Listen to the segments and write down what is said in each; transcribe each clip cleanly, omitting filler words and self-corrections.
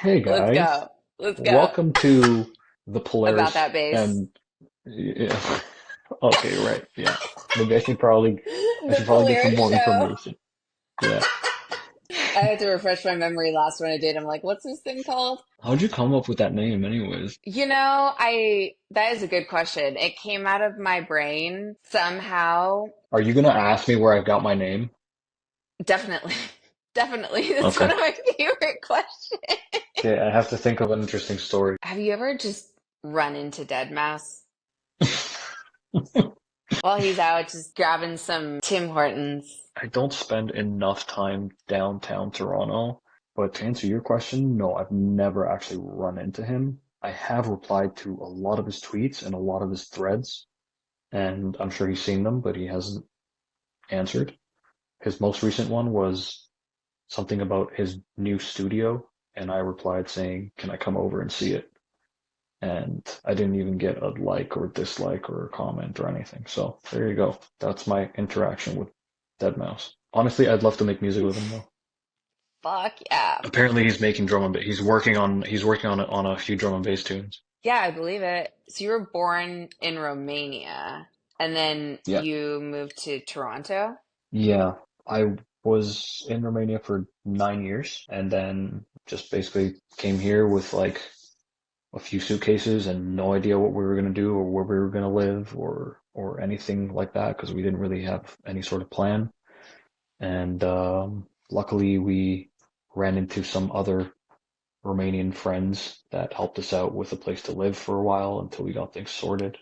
Hey Let's guys, go. Let's go. welcome to the About Polaris that bass. and yeah. Okay, right, yeah. Maybe I The should probably get some Polaris more show. information. Yeah. I had to refresh my memory last one I did. I'm like, what's this thing called? How'd you come up with that name anyways? That is a good question. It came out of my brain somehow. Are you gonna ask me where I got my name? Definitely. Definitely. It's one Okay. of my favorite questions. Okay, I have to think of an interesting story. Have you ever just run into Dead Mouse while he's out just grabbing some Tim Hortons? I don't spend enough time downtown Toronto, but to answer your question, no, I've never actually run into him. I have replied to a lot of his tweets and a lot of his threads, and I'm sure he's seen them, but he hasn't answered. His most recent one was something about his new studio, and I replied saying, "Can I come over and see it?" And I didn't even get a like or dislike or a comment or anything. So there you go. That's my interaction with Deadmau5. Honestly, I'd love to make music with him though. Fuck yeah. Apparently, he's making drum and bass. He's working on a few drum and bass tunes. Yeah, I believe it. So you were born in Romania and then Yeah. you moved to Toronto? Yeah, I was in Romania for 9 years and then just basically came here with like a few suitcases and no idea what we were going to do or where we were going to live or anything like that because we didn't really have any sort of plan. And luckily, we ran into some other Romanian friends that helped us out with a place to live for a while until we got things sorted.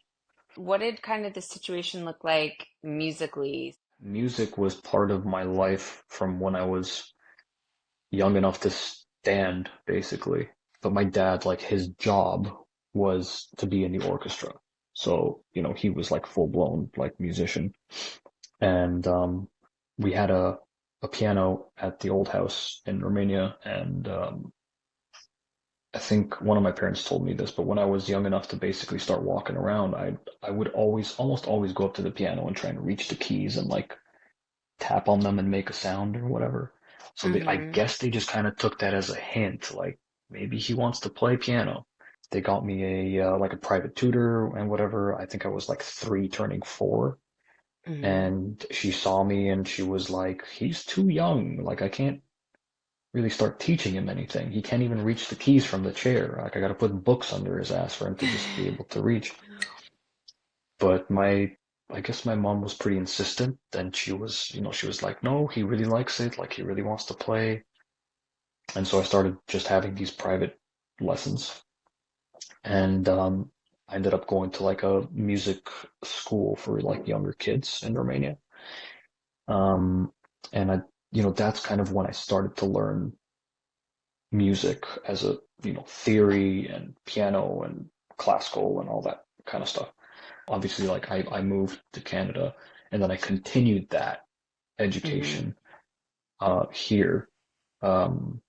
What did kind of the situation look like musically? Music was part of my life from when I was young enough to stand, basically. But my dad, like his job was to be in the orchestra. So, he was like full blown like musician. And we had a piano at the old house in Romania, and I think one of my parents told me this, but when I was young enough to basically start walking around, I would almost always go up to the piano and try and reach the keys and like tap on them and make a sound or whatever. So I Mm-hmm. guess they just kind of took that as a hint, like maybe he wants to play piano. They got me a like a private tutor and whatever. I think I was like 3 turning 4, Mm-hmm. and she saw me and she was like, "He's too young. Like I can't really start teaching him anything. He can't even reach the keys from the chair. Like I got to put books under his ass for him to just be able to reach." But I guess my mom was pretty insistent, and she was like, "No, he really likes it. Like he really wants to play." And so I started just having these private lessons, and I ended up going to like a music school for like younger kids in Romania. Um, and that's kind of when I started to learn music as a, theory and piano and classical and all that kind of stuff. Obviously, like I moved to Canada and then I continued that Mm-hmm. education here um,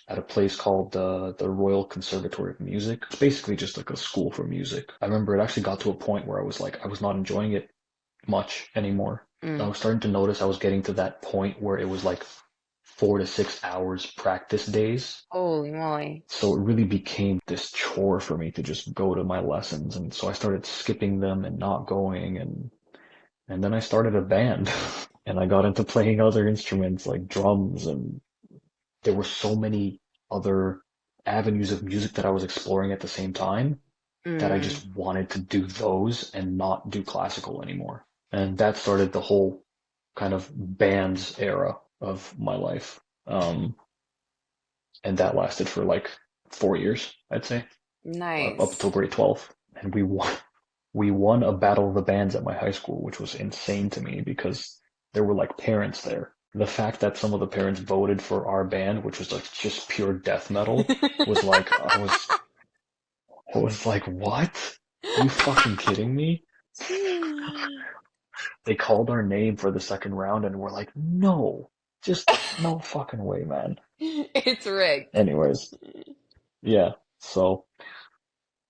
at a place called the Royal Conservatory of Music. It's basically just like a school for music. I remember it actually got to a point where I was like, I was not enjoying it much anymore. I Mm. was starting to notice I was getting to that point where it was like 4 to 6 hours practice days. Holy moly. So it really became this chore for me to just go to my lessons. And so I started skipping them and not going. And then I started a band and I got into playing other instruments like drums. And there were so many other avenues of music that I was exploring at the same time that I Mm. just wanted to do those and not do classical anymore. And that started the whole kind of bands era of my life. And that lasted for like 4 years, I'd say, up until Nice. grade 12. And we won a battle of the bands at my high school, which was insane to me because there were like parents there. The fact that some of the parents voted for our band, which was like just pure death metal, was like I was like, what? You fucking kidding me? They called our name for the second round and we're like, no, just no fucking way, man. It's rigged. Anyways, yeah, so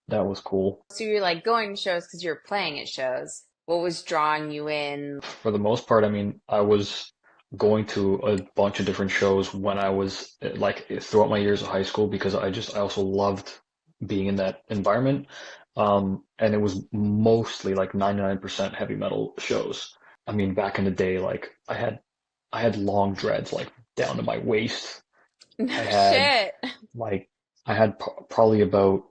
that was cool. So you're like going to shows because you're playing at shows. What was drawing you in? For the most part, I mean, I was going to a bunch of different shows when I was like throughout my years of high school because I also loved being in that environment. And it was mostly like 99% heavy metal shows. I mean, back in the day, like I had long dreads like down to my waist. No I had shit. like I had probably about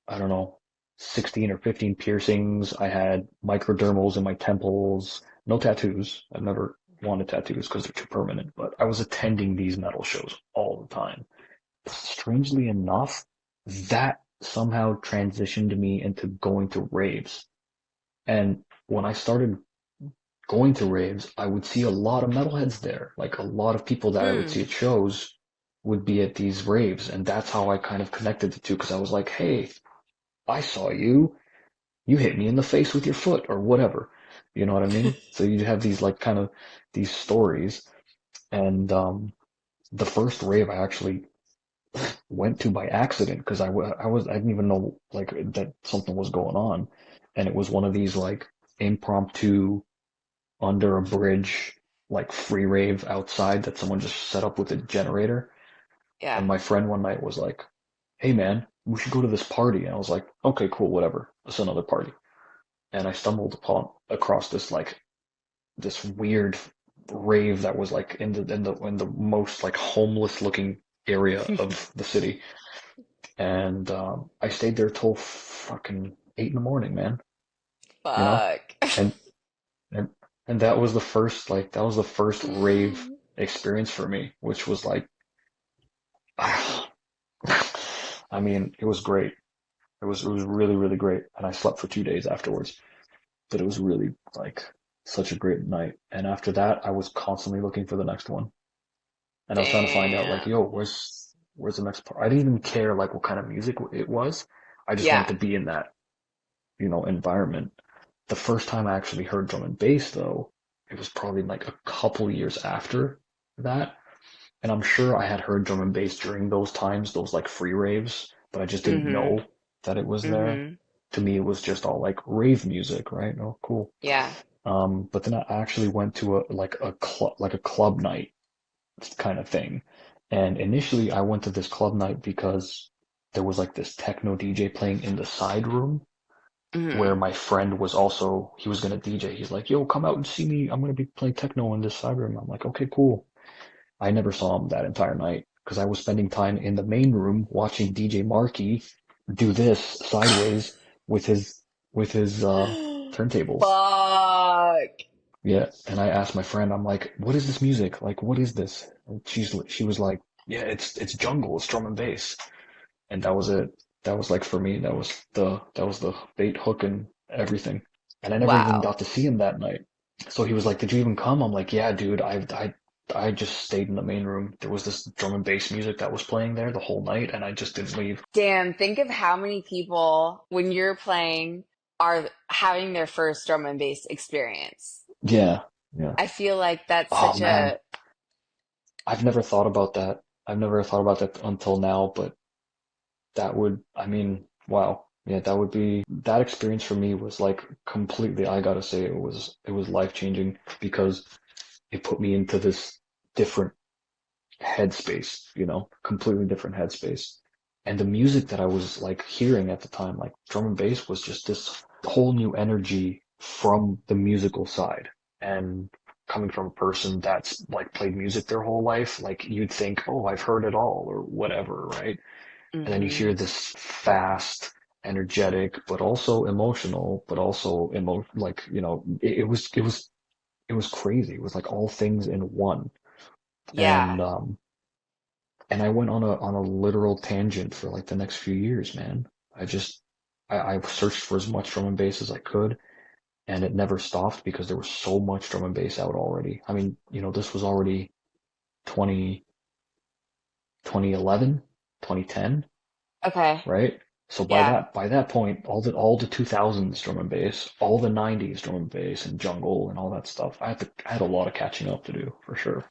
I don't know 16 or 15 piercings. I had microdermals in my temples. No tattoos. I've never wanted tattoos because they're too permanent. But I was attending these metal shows all the time. Strangely enough, that somehow transitioned me into going to raves. And when I started going to raves, I would see a lot of metalheads there. Like a lot of people that I would see Hmm. at shows would be at these raves. And that's how I kind of connected the two because I was like, hey, I saw you. You hit me in the face with your foot or whatever. You know what I mean? So you have these like kind of these stories. And the first rave I actually went to by accident because I didn't even know like that something was going on. And it was one of these like impromptu under a bridge, like free rave outside that someone just set up with a generator. Yeah. And my friend one night was like, hey man, we should go to this party. And I was like, okay, cool, whatever. It's another party. And I stumbled upon across this like this weird rave that was like in the most like homeless looking area of the city. And I stayed there till fucking 8 in the morning, man. You know? Fuck. And and and that was the first like that was the first rave experience for me, which was like I mean, it was great. It was really, really great. And I slept for 2 days afterwards. But it was really like such a great night. And after that I was constantly looking for the next one. And I was trying to find out like, Damn. yo, where's the next part? I didn't even care like what kind of music it was. I just wanted Yeah. to be in that, environment. The first time I actually heard drum and bass though, it was probably like a couple years after that. And I'm sure I had heard drum and bass during those times, those like free raves, but I just didn't Mm-hmm. know that it was there. Mm-hmm. To me, it was just all like rave music, right? Oh, cool. Yeah. But then I actually went to a club night kind of thing. And initially I went to this club night because there was like this techno DJ playing in the side room where Mm-hmm. my friend was also, he was gonna DJ. He's like, yo, come out and see me. I'm gonna be playing techno in this side room. I'm like, okay, cool. I never saw him that entire night because I was spending time in the main room watching DJ Marky do this sideways with his turntables. Fuck. Yeah, and I asked my friend, I'm like, what is this music? Like, what is this? And she was like, yeah, it's jungle, it's drum and bass. And that was it. That was like for me, that was the bait hook and everything. And I never even Wow. got to see him that night. So he was like, did you even come? I'm like, yeah, dude, I just stayed in the main room. There was this drum and bass music that was playing there the whole night, and I just didn't leave. Damn, think of how many people, when you're playing, are having their first drum and bass experience. Yeah, yeah. I feel like that's Oh such man, a, I've never thought about that. I've never thought about that until now, but that would, I mean, wow. Yeah, that would be, that experience for me was like completely, I gotta say, it was life changing because it put me into this different headspace, completely different headspace. And the music that I was like hearing at the time, like drum and bass, was just this whole new energy from the musical side. And coming from a person that's like played music their whole life, like you'd think, oh, I've heard it all or whatever, right? And then you hmm hear this fast, energetic, but also emotional, but also like, it was crazy. It was like all things in one. yeah. And and I went on a literal tangent for like the next few years, man. I searched for as much drum and bass as I could, and it never stopped because there was so much drum and bass out already. I mean, this was already 20, 2011, 2010, Okay. right? So Yeah. by that point, all the 2000s drum and bass, all the 90s drum and bass and jungle and all that stuff, I had a lot of catching up to do for sure.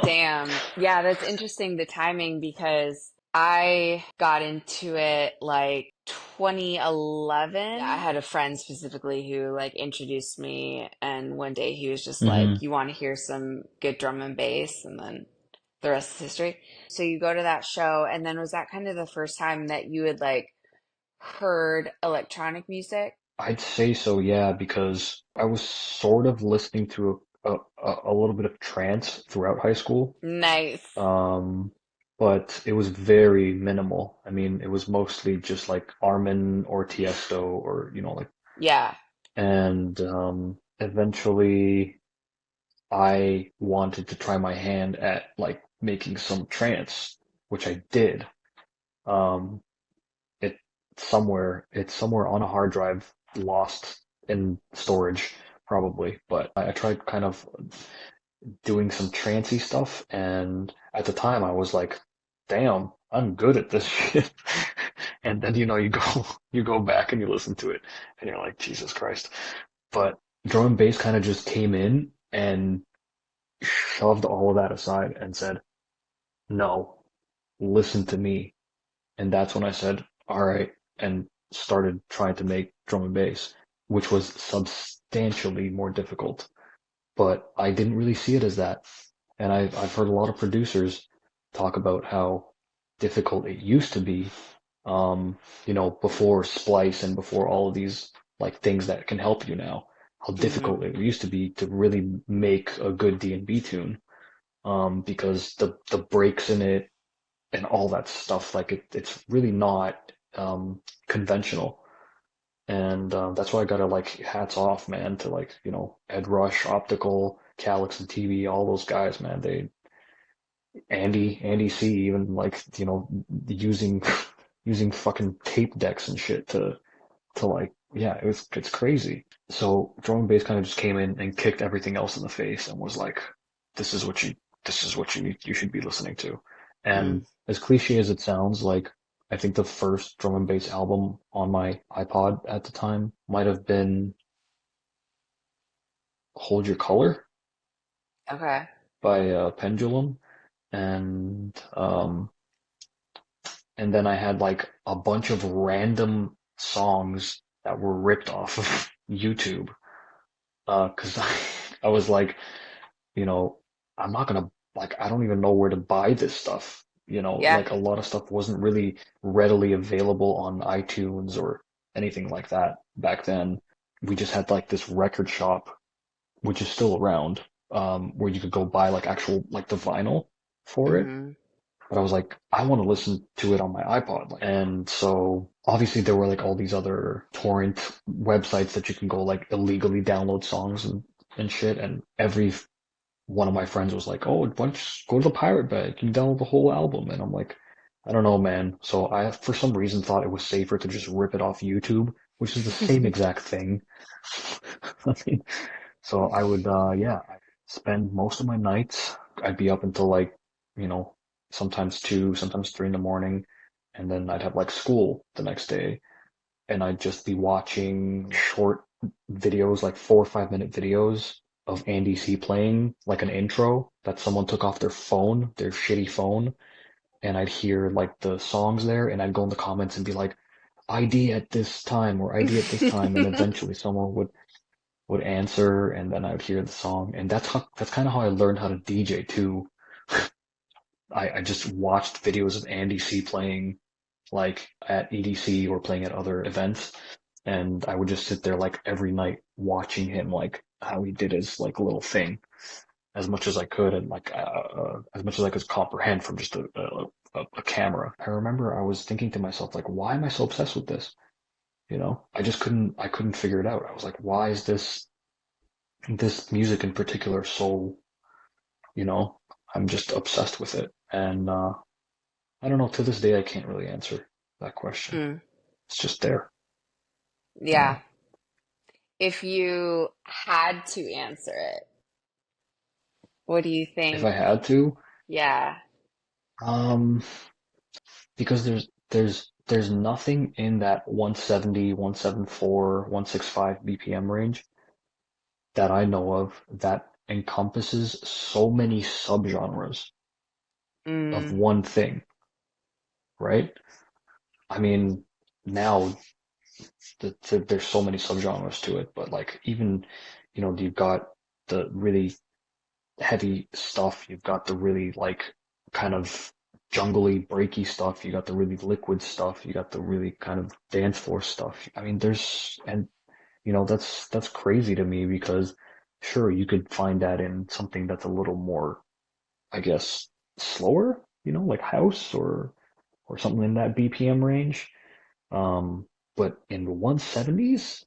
Damn. Yeah, that's interesting, the timing, because I got into it like 2011. I had a friend specifically who like introduced me, and one day he was just like, Hmm. "You want to hear some good drum and bass?" And then the rest is history. So you go to that show, and then was that kind of the first time that you had like heard electronic music? I'd say so, yeah, because I was sort of listening to a little bit of trance throughout high school. Nice. Um, but it was very minimal. I mean, it was mostly just like Armin or Tiesto or, like, Yeah. and eventually I wanted to try my hand at like making some trance, which I did. Um, it it's somewhere on a hard drive, lost in storage probably, but I tried kind of doing some trancey stuff, and at the time I was like, damn, I'm good at this shit. And then you go you go back and you listen to it and you're like, Jesus Christ. But drum and bass kind of just came in and shoved all of that aside and said, no, listen to me. And that's when I said, all right, and started trying to make drum and bass, which was substantially more difficult. But I didn't really see it as that. And I've heard a lot of producers talk about how difficult it used to be, before Splice and before all of these like things that can help you now, how Hmm. difficult it used to be to really make a good DnB tune, because the breaks in it and all that stuff, like it's really not conventional. And that's why I gotta like hats off, man, to like, Ed Rush, Optical, Calyx and TV, all those guys, man. Andy C, even like, using using fucking tape decks and shit to like, yeah, it's crazy. So drum and bass kind of just came in and kicked everything else in the face and was like, this is what you this is what you should be listening to. Mm. And as cliche as it sounds, like I think the first drum and bass album on my iPod at the time might have been Hold Your Color Okay. by Pendulum, and and then I had like a bunch of random songs that were ripped off of YouTube. 'Cause I was like, you know, I'm not gonna like I don't even know where to buy this stuff. Yeah. Like a lot of stuff wasn't really readily available on iTunes or anything like that back then. We just had like this record shop, which is still around, where you could go buy like actual like the vinyl for it. Hmm. But I was like, I want to listen to it on my iPod. And so obviously there were like all these other torrent websites that you can go like illegally download songs and shit. And every one of my friends was like, oh, why don't you just go to the Pirate Bay? You can download the whole album. And I'm like, I don't know, man. So I, for some reason, thought it was safer to just rip it off YouTube, which is the same exact thing. I mean, so I would, yeah, I spend most of my nights. I'd be up until like, you know, sometimes 2, sometimes 3 in the morning, and then I'd have like school the next day, and I'd just be watching short videos, like 4 or 5 minute videos of Andy C playing, like an intro that someone took off their phone, their shitty phone, and I'd hear like the songs there, and I'd go in the comments and be like, ID at this time or ID at this time, and eventually someone would answer, and then I would hear the song, and that's kind of how I learned how to DJ too. I just watched videos of Andy C playing like at EDC or playing at other events, and I would just sit there like every night watching him like how he did his like little thing as much as I could, and like as much as I could comprehend from just a camera. I remember I was thinking to myself like, why am I so obsessed with this? I couldn't figure it out. I was like, why is this music in particular so, you know, I'm just obsessed with it. And I don't know, to this day I can't really answer that question. Mm. It's just there, you Yeah. know. If you had to answer it, what do you If I think? had to, Yeah. um, because there's nothing in that 170, 174, 165 BPM range that I know of that encompasses so many subgenres of Mm. one thing, right? I mean, now there's so many subgenres to it, but like even, you've got the really heavy stuff, you've got the really like kind of jungly, breaky stuff, you got the really liquid stuff, you got the really kind of dance floor stuff. I mean, and that's crazy to me because sure, you could find that in something that's a little more, I guess, slower, like house or something in that BPM range. Um, but in the 170s,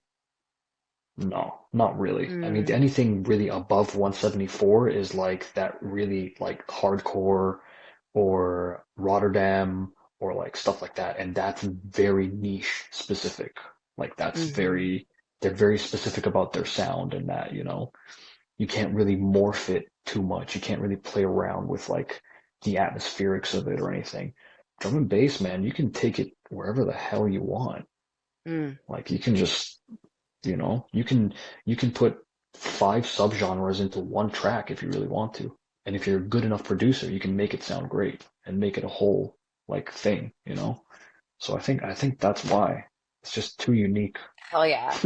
no, not really. I mean, Mm, anything really above 174 is like that really like hardcore or Rotterdam or like stuff like that. And that's very niche specific. Like mm-hmm. they're very specific about their sound and that, you can't really morph it too much. You can't really play around with like the atmospherics of it or anything. Drum and bass, man, you can take it wherever the hell you want. Mm. Like you can just you can put five subgenres into one track if you really want to. And if you're a good enough producer, you can make it sound great and make it a whole like thing. So I think that's why. It's just too unique. Hell yeah.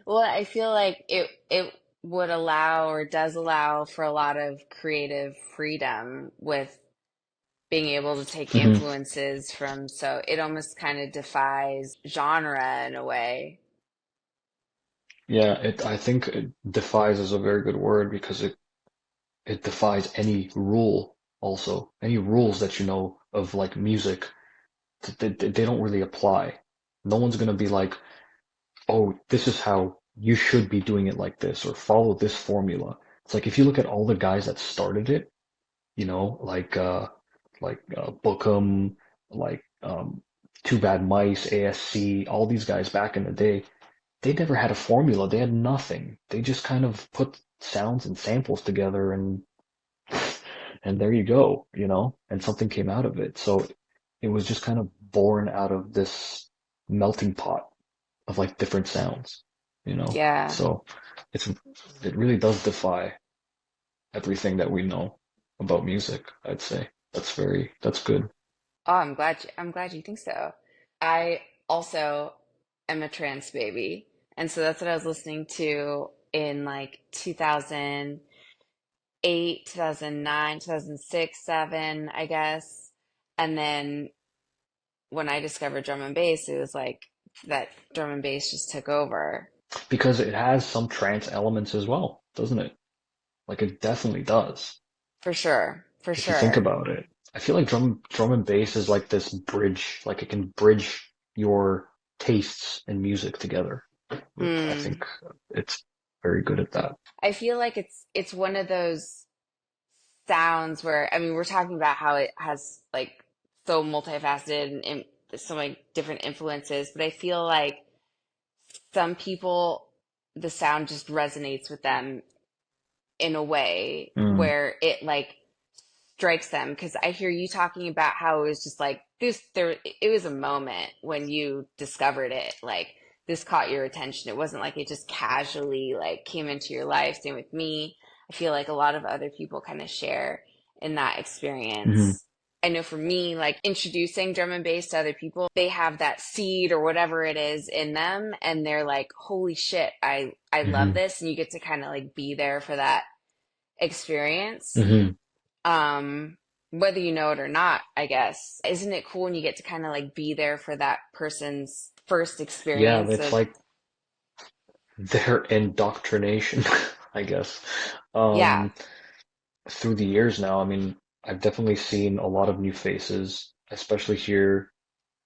Well, I feel like it would allow or does allow for a lot of creative freedom with being able to take hmm influences from, so it almost kind of defies genre in a way. Yeah, I think it defies is a very good word because it defies any rule also. Any rules that you know of like music, they don't really apply. No one's gonna be like, oh, this is how you should be doing it like this, or follow this formula. It's like if you look at all the guys that started it, like Bookham, like Two Bad Mice, ASC, all these guys back in the day, they never had a formula. They had nothing. They just kind of put sounds and samples together and there you go, and something came out of it. So it was just kind of born out of this melting pot of like different sounds. Yeah. So it really does defy everything that we know about music, I'd say. That's good. Oh, I'm glad you think so. I also am a trance baby. And so that's what I was listening to in like 2008, 2009, 2006, 7, I guess. And then when I discovered drum and bass, it was like that drum and bass just took over. Because it has some trance elements as well, doesn't it? Like it definitely does. For sure. For If you think sure. about it. I feel like drum and bass is like this bridge, like it can bridge your tastes in music together. I Mm. think it's very good at that. I feel like it's one of those sounds where, I mean, we're talking about how it has like so multifaceted and so many different influences, but I feel like some people, the sound just resonates with them in a way Mm, where it like strikes them. Because I hear you talking about how it was just like this, there, it was a moment when you discovered it, like this caught your attention. It wasn't like it just casually like came into your life. Same with me. I feel like a lot of other people kind of share in that hmm experience. I know for me, like introducing drum and bass to other people, they have that seed or whatever it is in them, and they're like, "Holy shit, I love hmm this!" And you get to kind of like be there for that experience, hmm um, whether you know it or not, I guess. Isn't it cool when you get to kind of like be there for that person's first Yeah, experience it's of, like their indoctrination, I guess. yeah, Um, Through the years now, I mean, I've definitely seen a lot of new faces, especially here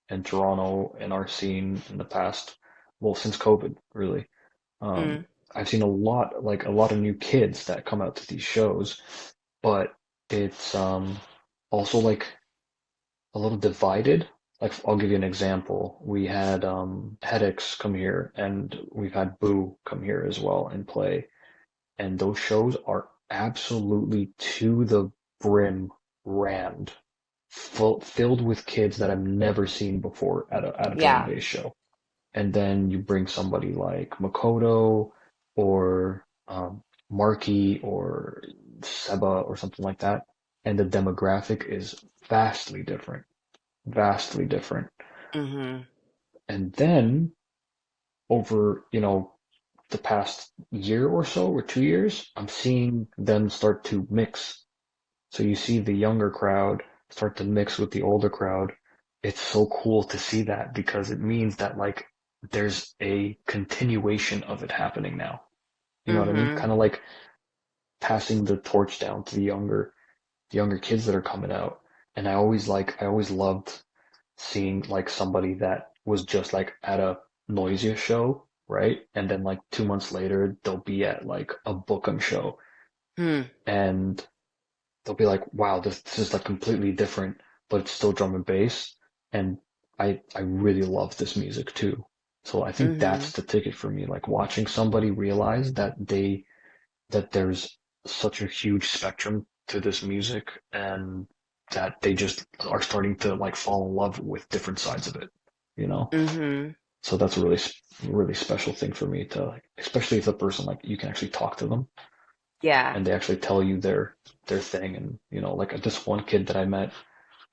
in Toronto in our scene in the past, well, since COVID, really. mm, I've seen a lot of new kids that come out to these shows, but it's also like a little divided. Like I'll give you an example. We had Headaches come here, and we've had Boo come here as well and play, and those shows are absolutely to the brim rammed, filled with kids that I've never seen before at a drum and yeah, bass show. And then you bring somebody like Makoto or Marky or Seba or something like that, and the demographic is vastly different, vastly different. mm-hmm. And then over, the past year or so, or 2 years, I'm seeing them start to mix. So you see the younger crowd start to mix with the older crowd. It's so cool to see that because it means that like there's a continuation of it happening now. You know what I mean? Mm-hmm. Kind of like passing the torch down to the younger kids that are coming out. And I always loved seeing like somebody that was just like at a Noisia show, right? And then like 2 months later, they'll be at like a Bookham show, Hmm. and they'll be like, "Wow, this is like completely different, but it's still drum and bass." And I really love this music too. So I think Mm-hmm. that's the ticket for me, like watching somebody realize that there's such a huge spectrum to this music and that they just are starting to like fall in love with different sides of it, you know? Mm-hmm. So that's a really special thing for me to like, especially if the person like you can actually talk to them Yeah. and they actually tell you their thing. And like this one kid that I met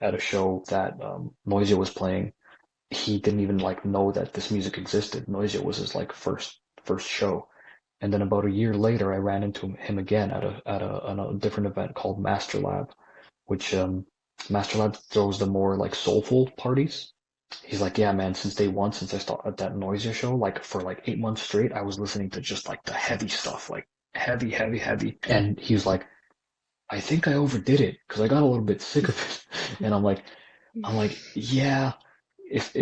at a show that Noisia was playing, he didn't even like know that this music existed. Noisia was his like first show. And then about a year later, I ran into him again at a different event called Master Lab, which Master Lab throws the more like soulful parties. He's like, yeah, man, since day one, since I started that Noisia show, like for like 8 months straight, I was listening to just like the heavy stuff, like heavy, heavy, heavy. And he was like, I think I overdid it because I got a little bit sick of it. And I'm like, yeah, if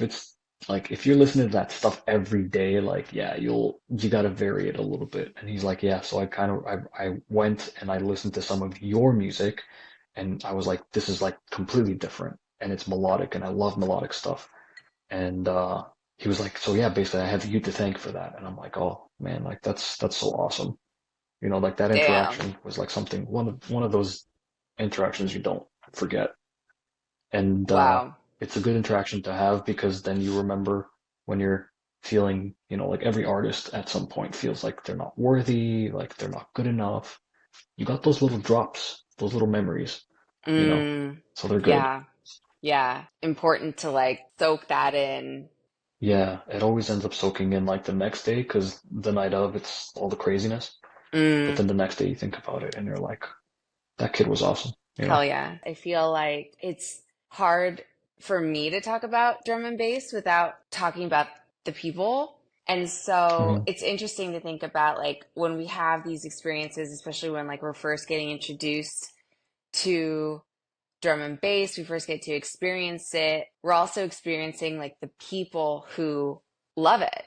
it's like, if you're listening to that stuff every day, like, yeah, you got to vary it a little bit. And he's like, yeah, so I went and I listened to some of your music and I was like, this is like completely different and it's melodic and I love melodic stuff. And, he was like, so yeah, basically I have you to thank for that. And I'm like, oh man, like that's so awesome. Like that Damn. interaction was like something, one of those interactions you don't forget. And Wow. it's a good interaction to have because then you remember when you're feeling, like every artist at some point feels like they're not worthy, like they're not good enough. You got those little drops, those little memories, you know, Mm. so they're good. Yeah. Yeah. Important to like soak that in. Yeah, it always ends up soaking in like the next day because the night of it's all the craziness. But Mm. then the next day you think about it and you're like, that kid was awesome, you Hell know? yeah. I feel like it's hard for me to talk about drum and bass without talking about the people. And so Hmm. it's interesting to think about like when we have these experiences, especially when like we're first getting introduced to drum and bass, we first get to experience it. We're also experiencing like the people who love it.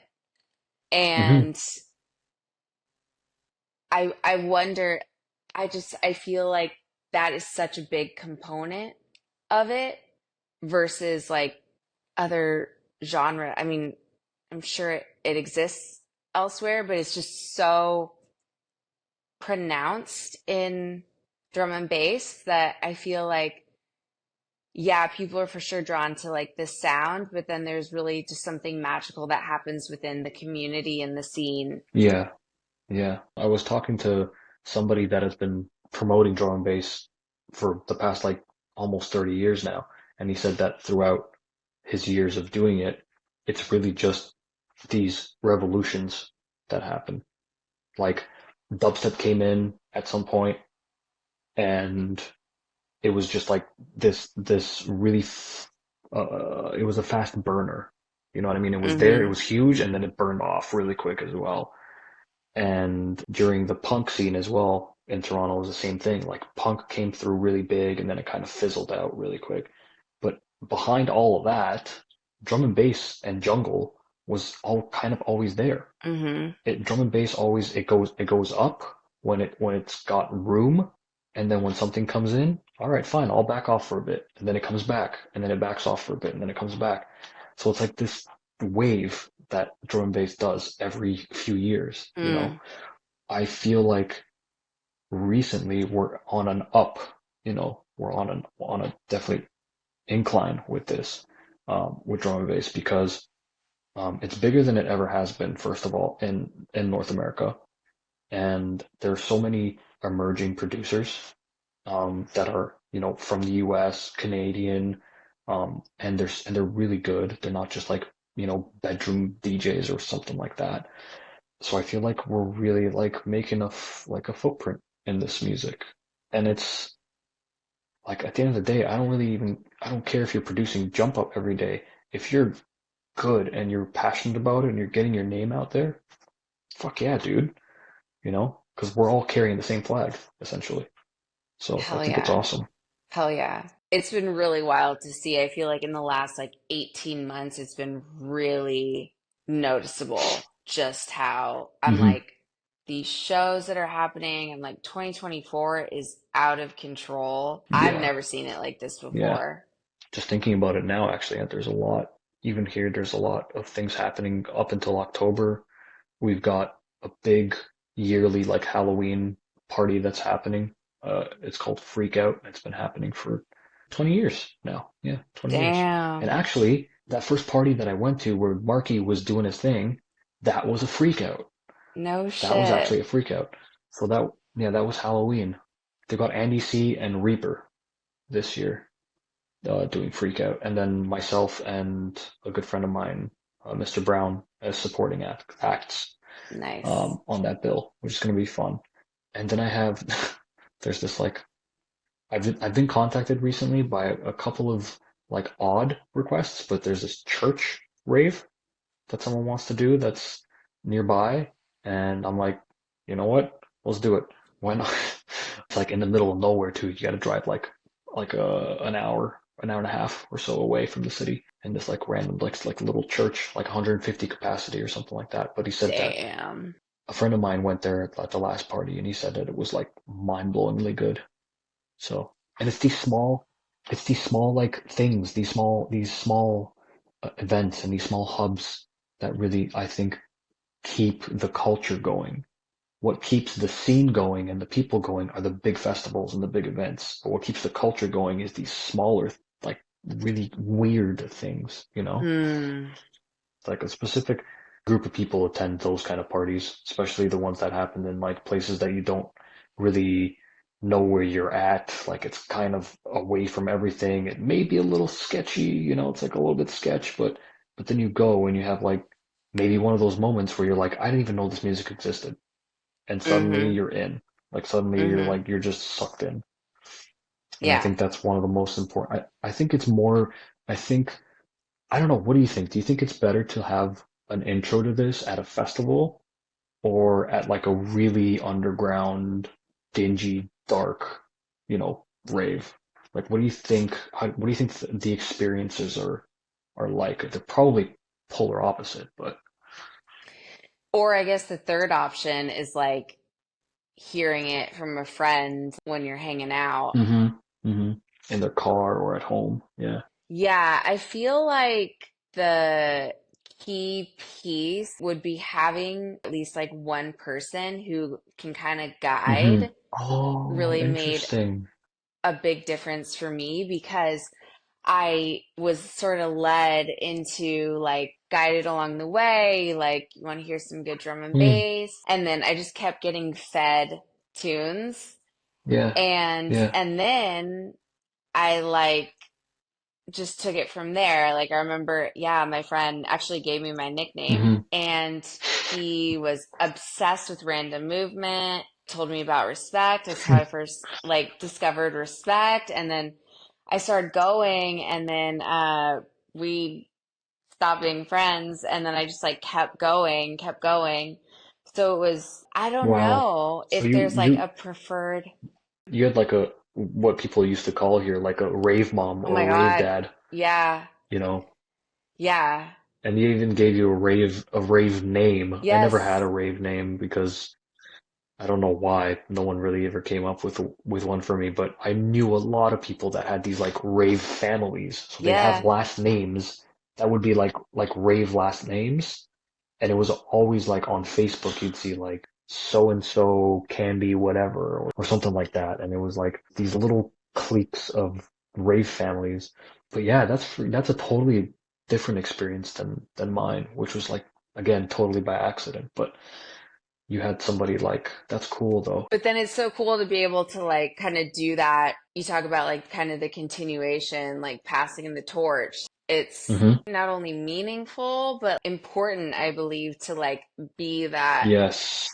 Hmm. And I wonder, I feel like that is such a big component of it versus like other genre. I mean, I'm sure it exists elsewhere, but it's just so pronounced in drum and bass that I feel like, yeah, people are for sure drawn to like the sound, but then there's really just something magical that happens within the community and the scene. Yeah. Yeah, I was talking to somebody that has been promoting drum and bass for the past like almost 30 years now, and he said that throughout his years of doing it, it's really just these revolutions that happen. Like dubstep came in at some point, and it was just like this really, it was a fast burner. You know what I mean? It was there, it Hmm. was huge, and then it burned off really quick as well. And during the punk scene as well in Toronto was the same thing. Like punk came through really big and then it kind of fizzled out really quick. But behind all of that, drum and bass and jungle was all kind of always there. Hmm. Drum and bass always it goes up when it's got room, and then when something comes in, all right, fine, I'll back off for a bit, and then it comes back, and then it backs off for a bit, and then it comes back. So it's like this wave that drum and bass does every few years, Mm. I feel like recently we're on an up, we're on a definitely incline with this, with drum and bass because it's bigger than it ever has been, first of all, in North America. And there's so many emerging producers that are, from the US, Canadian, And they're really good. They're not just like, bedroom DJs or something like that. So I feel like we're really like making like a footprint in this music. And it's like at the end of the day, I don't care if you're producing Jump Up every day. If you're good and you're passionate about it and you're getting your name out there, fuck yeah, dude. Because we're all carrying the same flag, essentially. So I Hell think it's yeah. awesome. Hell yeah. It's been really wild to see. I feel like in the last like 18 months, it's been really noticeable just how I'm Hmm. like, these shows that are happening and like 2024 is out of control. I've Yeah, never seen it like this yeah. before. Just thinking about it now, actually, there's a lot, even here, there's a lot of things happening up until October. We've got a big yearly like Halloween party that's happening. It's called Freak Out. It's been happening for 20 years now. Yeah, 20 years. And Damn. actually, that first party that I went to where Marky was doing his thing, that was a freak out. No That was shit. actually a freak out. So yeah, that was Halloween. They got Andy C and Reaper this year, doing freak out. And then myself and a good friend of mine, Mr. Brown, as supporting acts, Nice. on that bill, which is going to be fun. And then there's this like, I've been contacted recently by a couple of like odd requests, but there's this church rave that someone wants to do that's nearby, and I'm like, you know what? Let's do it. Why not? It's like in the middle of nowhere too. You got to drive like an hour and a half or so away from the city, and this like random like little church, like 150 capacity or something like that. But he said that Damn. a friend of mine went there at the last party, and he said that it was like mind-blowingly good. So, and it's these small like things, these small events and these small hubs that really, I think, keep the culture going. What keeps the scene going and the people going are the big festivals and the big events. But what keeps the culture going is these smaller, like really weird things. Hmm. It's like a specific group of people attend those kind of parties, especially the ones that happen in like places that you don't really know where you're at. Like it's kind of away from everything. It may be a little sketchy, it's like a little bit sketch, but then you go and you have like maybe one of those moments where you're like, I didn't even know this music existed. And suddenly Mm-hmm. you're in. Like suddenly Mm-hmm. you're just sucked in. And I Yeah. think that's one of the most important. I think it's more, I think I don't know. What do you think? Do you think it's better to have an intro to this at a festival or at like a really underground, dingy, dark, rave? Like, what do you think? What do you think the experiences are like? They're probably polar opposite, but Or I guess the third option is like hearing it from a friend when you're hanging out. hmm hmm in their car or at home. Yeah. Yeah, I feel like the key piece would be having at least like one person who can kind of hmm guide Oh, really made interesting. a big difference for me because I was sort of led into like guided along the way, like you want to hear some good drum and Hmm. bass, and then I just kept getting fed tunes Yeah. Yeah. and then I like just took it from there. Like I remember, yeah, my friend actually gave me my nickname hmm and he was obsessed with random movement, told me about respect. That's how I first like discovered respect. And then I started going and then we stopped being friends and then I just like kept going, kept going. So it was, I don't Wow. know So if you there's like a you preferred, You had like what people used to call here, like a rave mom oh or my a rave God. dad, Yeah. you know, Yeah. and he even gave you a rave name. I never had Yes. a rave name because I don't know why no one really ever came up with one for me, but I knew a lot of people that had these like rave families. So they'd have Yeah. last names that would be like rave last names, and it was always like on Facebook you'd see like so and so Candy whatever or something like that, and it was like these little cliques of rave families. But yeah, that's a totally different experience than mine, which was like again totally by accident. But you had somebody like, that's cool though. But then it's so cool to be able to like kind of do that. You talk about like kind of the continuation, like passing the torch. It's Hmm. not only meaningful, but important, I believe, to like be that Yes.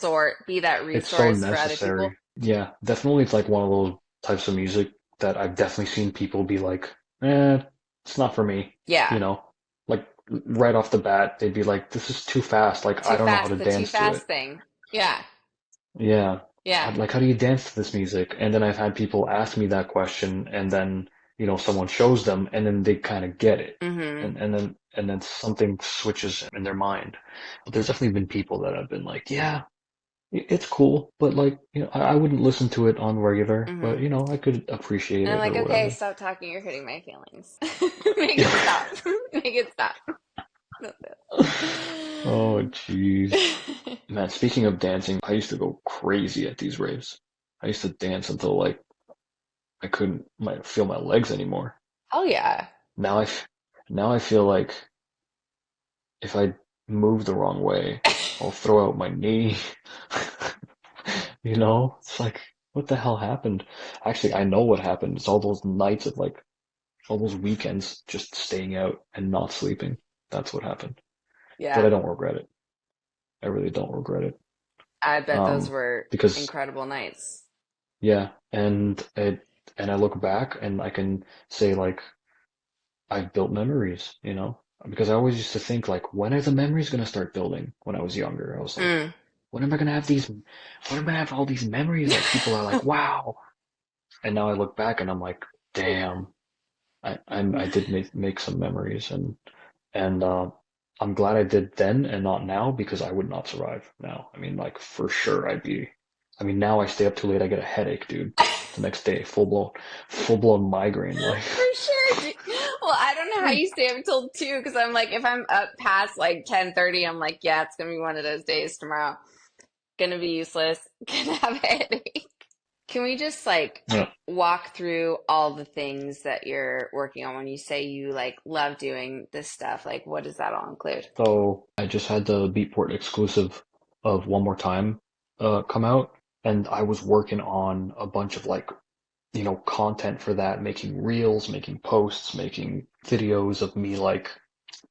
be that It's so resource for other people. necessary. Yeah, definitely it's like one of those types of music that I've definitely seen people be like, it's not for me, Yeah. you know? Like right off the bat, they'd be like, this is too fast, like I Too don't know how to fast, the too dance to fast it. thing. Yeah. Yeah. Yeah. Like how do you dance to this music? And then I've had people ask me that question and then, someone shows them and then they kind of get it. Hmm. And then something switches in their mind. But there's definitely been people that have been like, yeah, it's cool, but like, I wouldn't listen to it on regular, but Hmm. I could appreciate And I'm it like, or okay, whatever. stop talking. You're hurting my feelings. Make it stop. Make it stop. That's Oh, jeez. it. Man, speaking of dancing, I used to go crazy at these raves. I used to dance until like I couldn't feel my legs anymore. Oh yeah. Now now I feel like if I move the wrong way, I'll throw out my knee. It's like, what the hell happened? Actually, I know what happened. It's all those nights of like all those weekends just staying out and not sleeping. That's what happened. But I Yeah. don't regret it. I really don't regret it. I bet those Um, were because incredible nights. yeah, and I look back and I can say like I've built memories. Because I always used to think like, when are the memories gonna start building? When I was younger, I was like, Mm. when am I gonna have these? When am I gonna have all these memories that people are like, wow? And now I look back and I'm like, damn, I did make some memories and I'm glad I did then and not now because I would not survive now. I mean, like for sure I mean, now I stay up too late, I get a headache, dude. The next day, full blown migraine. Like, For sure. Well, I don't know how you stay up until 2 because I'm like, if I'm up past like 10:30, I'm like, yeah, it's gonna be one of those days tomorrow. Gonna be useless. Gonna have a headache. Can we just like yeah. walk through all the things that you're working on when you say you like love doing this stuff? Like, what does that all include? So I just had the Beatport exclusive of One More Time come out, and I was working on a bunch of like content for that, making reels, making posts, making videos of me like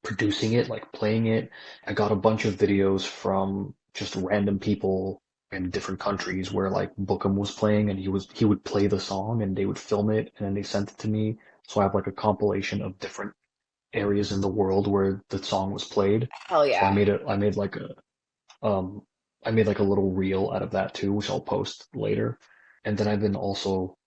producing it, like playing it. I got a bunch of videos from just random people in different countries where like Bookham was playing and he would play the song and they would film it and then they sent it to me. So I have like a compilation of different areas in the world where the song was played. Hell So yeah. um I made like a little reel out of that too, which I'll post later. And then I've been also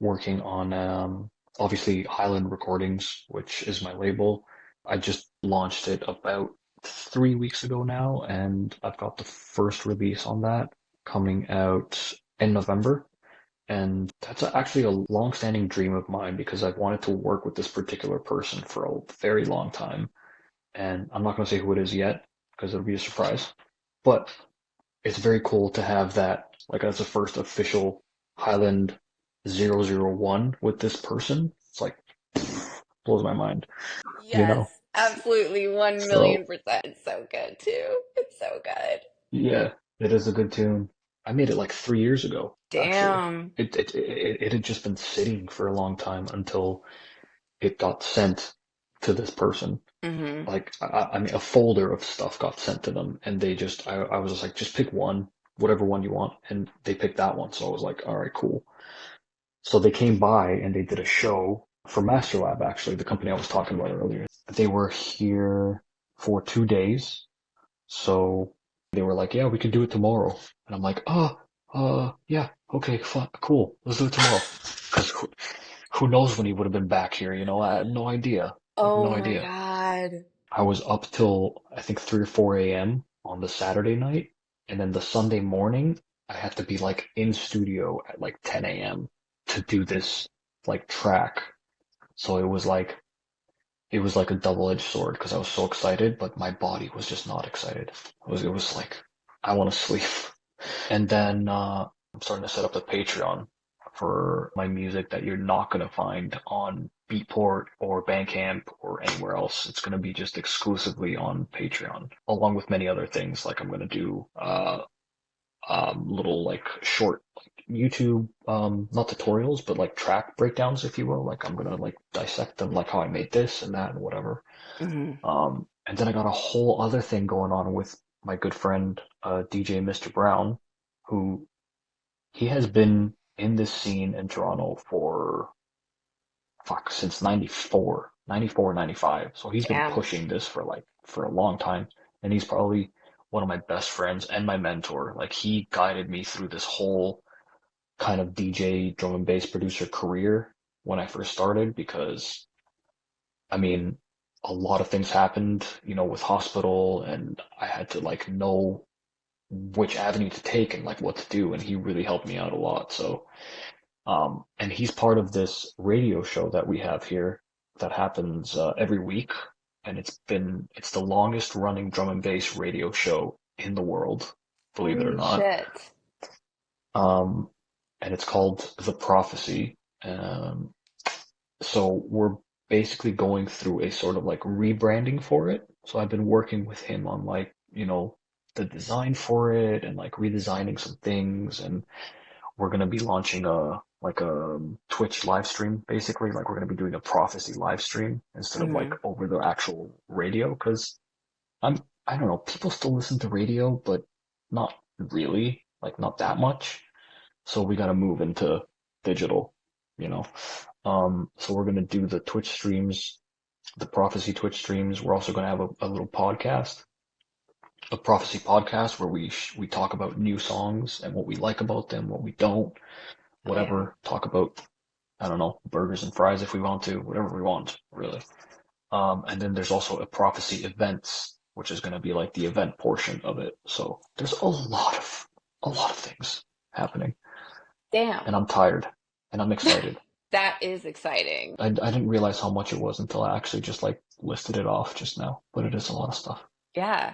working on obviously Highland Recordings, which is my label. I just launched it about 3 weeks ago now, and I've got the first release on that coming out in November. And that's actually a long-standing dream of mine because I've wanted to work with this particular person for a very long time. And I'm not going to say who it is yet because it'll be a surprise. But it's very cool to have that like as a first official Highland 001 with this person. It's like blows my mind, you Yes, know? absolutely. 1 million So percent. It's so good too. It's so good. yeah, it is a good tune. I made it like 3 years ago, actually. Damn. It had just been sitting for a long time until it got sent to this person. Hmm. Like I mean, a folder of stuff got sent to them, and I was just like, just pick one, whatever one you want, and they picked that one. So I was like, all right, cool. So they came by and they did a show for Master Lab, actually, the company I was talking about earlier. They were here for 2 days. So they were like, yeah, we can do it tomorrow. And I'm like, yeah, okay, fine, cool. Let's do it tomorrow. Because who knows when he would have been back here? I have no idea. I have Oh no my idea. God. I was up till I think 3 or 4 a.m. on the Saturday night. And then the Sunday morning, I had to be like in studio at like 10 a.m. to do this like track. So it was like a double-edged sword because I was so excited, but my body was just not excited. It was like, I want to sleep. And then I'm starting to set up a Patreon for my music that you're not going to find on Beatport or Bandcamp or anywhere else. It's going to be just exclusively on Patreon, along with many other things. Like I'm going to do little like short like YouTube, not tutorials, but like track breakdowns, if you will. Like I'm gonna like dissect them, like how I made this and that and whatever. Hmm. And then I got a whole other thing going on with my good friend, DJ Mr. Brown, who he has been in this scene in Toronto for fuck since 94, 94, 95. So he's been Damn. pushing this for like for a long time. And he's probably one of my best friends and my mentor. Like he guided me through this whole kind of DJ drum and bass producer career when I first started because I mean a lot of things happened, you know, with hospital and I had to like know which avenue to take and like what to do and he really helped me out a lot. So and he's part of this radio show that we have here that happens every week, and it's the longest running drum and bass radio show in the world, believe it or Holy not. shit. Um, and it's called The Prophecy. So we're basically going through a sort of like rebranding for it. So I've been working with him on like, you know, the design for it and like redesigning some things and we're gonna be launching a like a Twitch live stream, basically. Like we're gonna be doing a prophecy live stream instead of like Hmm. over the actual radio. Because I'm I don't know, people still listen to radio, but not really, like not that much. So we gotta move into digital, you know. So we're gonna do the Twitch streams, the prophecy Twitch streams. We're also gonna have a little podcast, a prophecy podcast where we talk about new songs and what we like about them, what we don't Oh yeah. whatever, talk about, I don't know, burgers and fries if we want to, whatever we want, really. And then there's also a prophecy events, which is going to be like the event portion of it. So there's a lot of things happening Damn. and I'm tired and I'm excited. That is exciting. I didn't realize how much it was until I actually just like listed it off just now, but it is a lot of stuff. Yeah.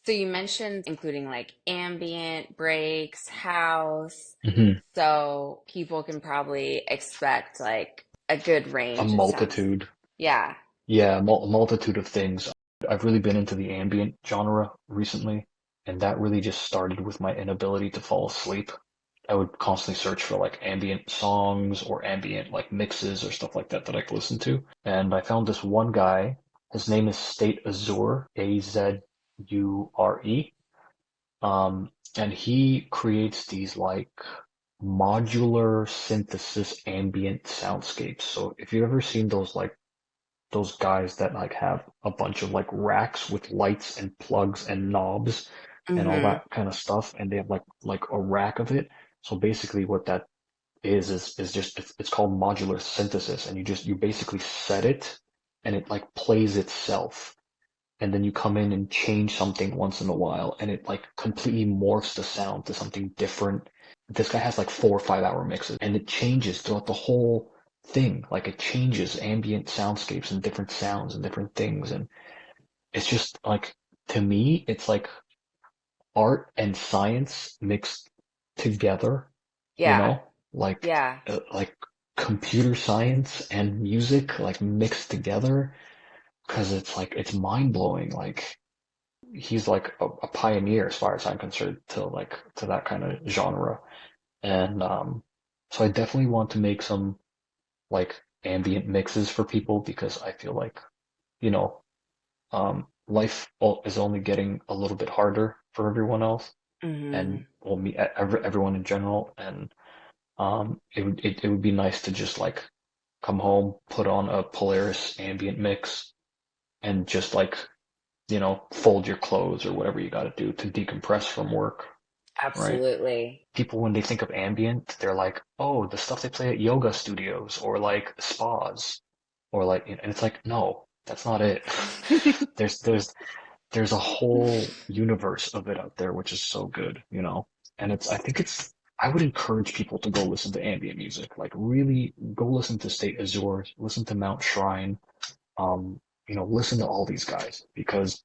So you mentioned including like ambient, breaks, house. Hmm. So people can probably expect like a good A range, it sounds. multitude. Yeah. Yeah, a multitude of things. I've really been into the ambient genre recently, and that really just started with my inability to fall asleep. I would constantly search for like ambient songs or ambient like mixes or stuff like that that I could listen to. And I found this one guy. His name is State Azure, Azure. And he creates these like modular synthesis ambient soundscapes. So if you've ever seen those guys that like have a bunch of like racks with lights and plugs and knobs and all Hmm. that kind of stuff, and they have like a rack of it. So basically, what that is just it's called modular synthesis, and you basically set it, and it like plays itself, and then you come in and change something once in a while, and it like completely morphs the sound to something different. This guy has like 4 or 5 hour mixes, and it changes throughout the whole thing. Like it changes ambient soundscapes and different sounds and different things, and it's just like to me, it's like art and science mixed together. You Yeah. know, Yeah. like computer science and music like mixed together, because it's like it's mind blowing. Like he's like a pioneer as far as I'm concerned to that kind of genre. And so I definitely want to make some like ambient mixes for people because I feel like, you know, life is only getting a little bit harder for everyone else and Hmm. well me everyone in general and it would be nice to just like come home, put on a Polaris ambient mix and just like you know, fold your clothes or whatever you got to do to decompress from work, right? Absolutely. People, when they think of ambient, they're like, oh, the stuff they play at yoga studios or like spas or like, and it's like, no, that's not it. There's, there's, there's a whole universe of it out there, which is so good, you know? And I would encourage people to go listen to ambient music. Like really go listen to State Azure, listen to Mount Shrine, you know, listen to all these guys because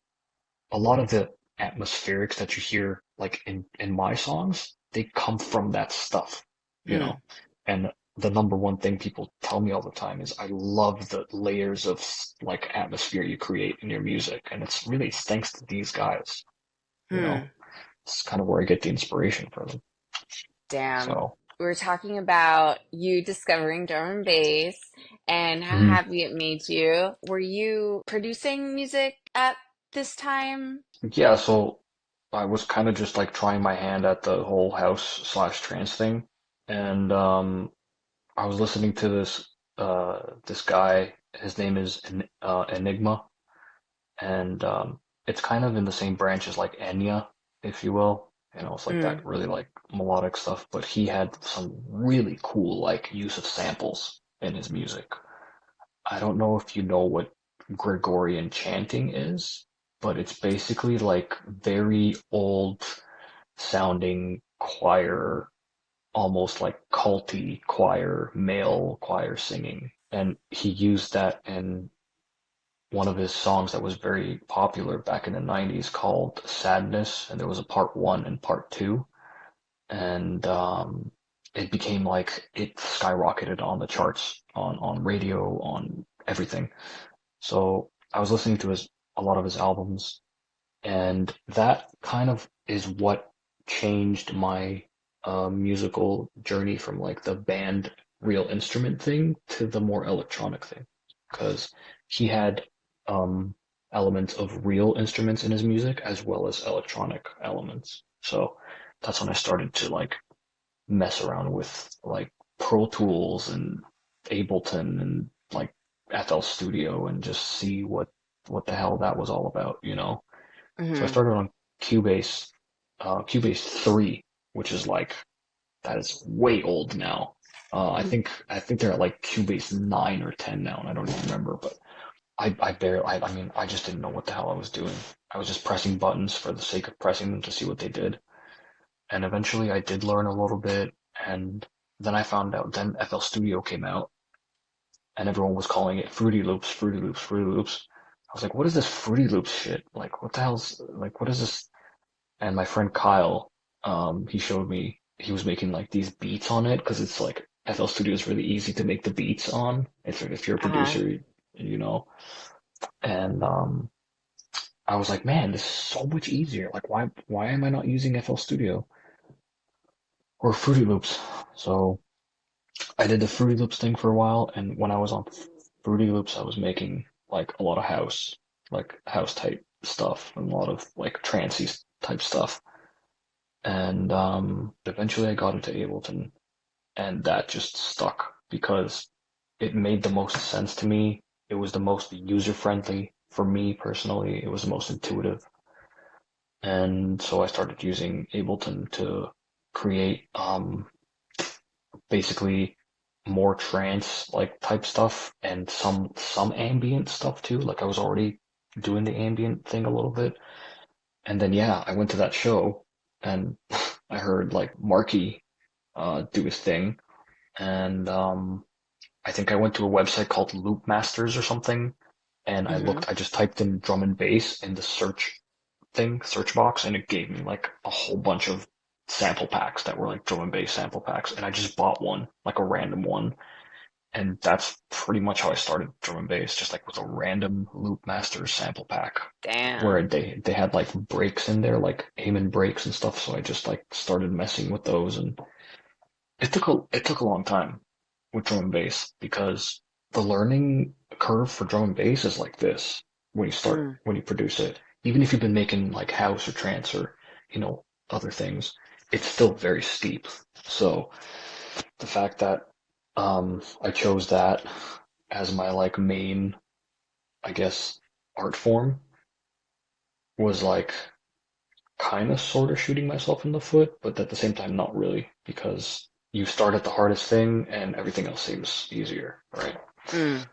a lot of the atmospherics that you hear like in my songs, they come from that stuff, you Hmm. know. And the number one thing people tell me all the time is I love the layers of like atmosphere you create in your music, and it's thanks to these guys, you know. Hmm. it's kind of where I get the inspiration for them. Damn. So, We were talking about you discovering drum and bass and how mhm. happy it made you. Were you producing music at this time? Yeah, so I was kind of just like trying my hand at the whole house slash trance thing, and I was listening to this guy. His name is Enigma, and it's kind of in the same branch as like Enya, if you will. You know, it's like Mm, that really like melodic stuff, but he had some really cool like use of samples in his music. I don't know if you know what Gregorian chanting is, but it's basically like very old sounding choir, almost like culty choir, male choir singing. And he used that in one of his songs that was very popular back in the 90s called Sadness, and there was a part one and part two. And it became like it skyrocketed on the charts, on radio, on everything. So I was listening to a lot of his albums, and that kind of is what changed my musical journey from like the band real instrument thing to the more electronic thing, because he had um, elements of real instruments in his music as well as electronic elements. So that's when I started to like mess around with like Pro Tools and Ableton and like FL Studio and just see what the hell that was all about, you know? So I hmm started on Cubase, Cubase 3, which is like that is way old now. I think they're at like Cubase 9 or 10 now, and I don't even remember. But I mean, I just didn't know what the hell I was doing. I was just pressing buttons for the sake of pressing them to see what they did. And eventually I did learn a little bit, and then I found out, then FL Studio came out, and everyone was calling it Fruity Loops, Fruity Loops, Fruity Loops. I was like, what is this Fruity Loops shit? Like, what the hell's, like, what is this? And my friend Kyle, he showed me, he was making like these beats on it, because it's like, FL Studio is really easy to make the beats on. It's like, if you're a Uh-huh. producer, you know, and, I was like, man, this is so much easier. Like, why am I not using FL Studio or Fruity Loops? So, I did the Fruity Loops thing for a while, and when I was on Fruity Loops, I was making like a lot of like house type stuff, and a lot of like trancey type stuff. And eventually I got into Ableton, and that just stuck because it made the most sense to me. It was the most user friendly for me personally. It was the most intuitive. And so I started using Ableton to create basically more trance like type stuff and some ambient stuff too. Like I was already doing the ambient thing a little bit. And then yeah, I went to that show and I heard like Marky do his thing. And I think I went to a website called Loop Masters or something, and hmm I just typed in drum and bass in the search box, and it gave me like a whole bunch of sample packs that were like drum and bass sample packs, and I just bought one, like a random one, and that's pretty much how I started drum and bass, just like with a random Loop Masters sample pack, where Damn. they had like breaks in there, like Amen breaks and stuff, so I just like started messing with those, and it took a long time with drum and bass because the learning curve for drum and bass is like this Mm. when you produce it. Even if you've been making like house or trance or, you know, other things, it's still very steep. So the fact that I chose that as my like main, I guess, art form was like kind of sort of shooting myself in the foot, but at the same time, not really, because you start at the hardest thing and everything else seems easier, right? Mm.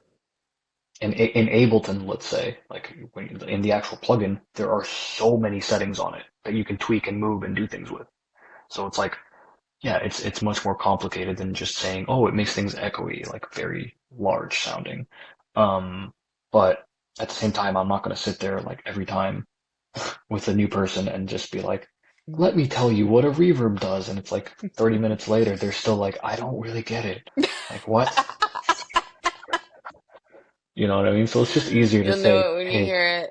And in Ableton, let's say, like when, in the actual plugin, there are so many settings on it that you can tweak and move and do things with. So it's like, yeah, it's much more complicated than just saying, oh, it makes things echoey, like very large sounding. Um, but at the same time, I'm not going to sit there like every time with a new person and just be like, let me tell you what a reverb does. And it's like 30 minutes later, they're still like, I don't really get it. Like, what? You know what I mean? So it's just easier to You'll know say, it when you hey, hear it.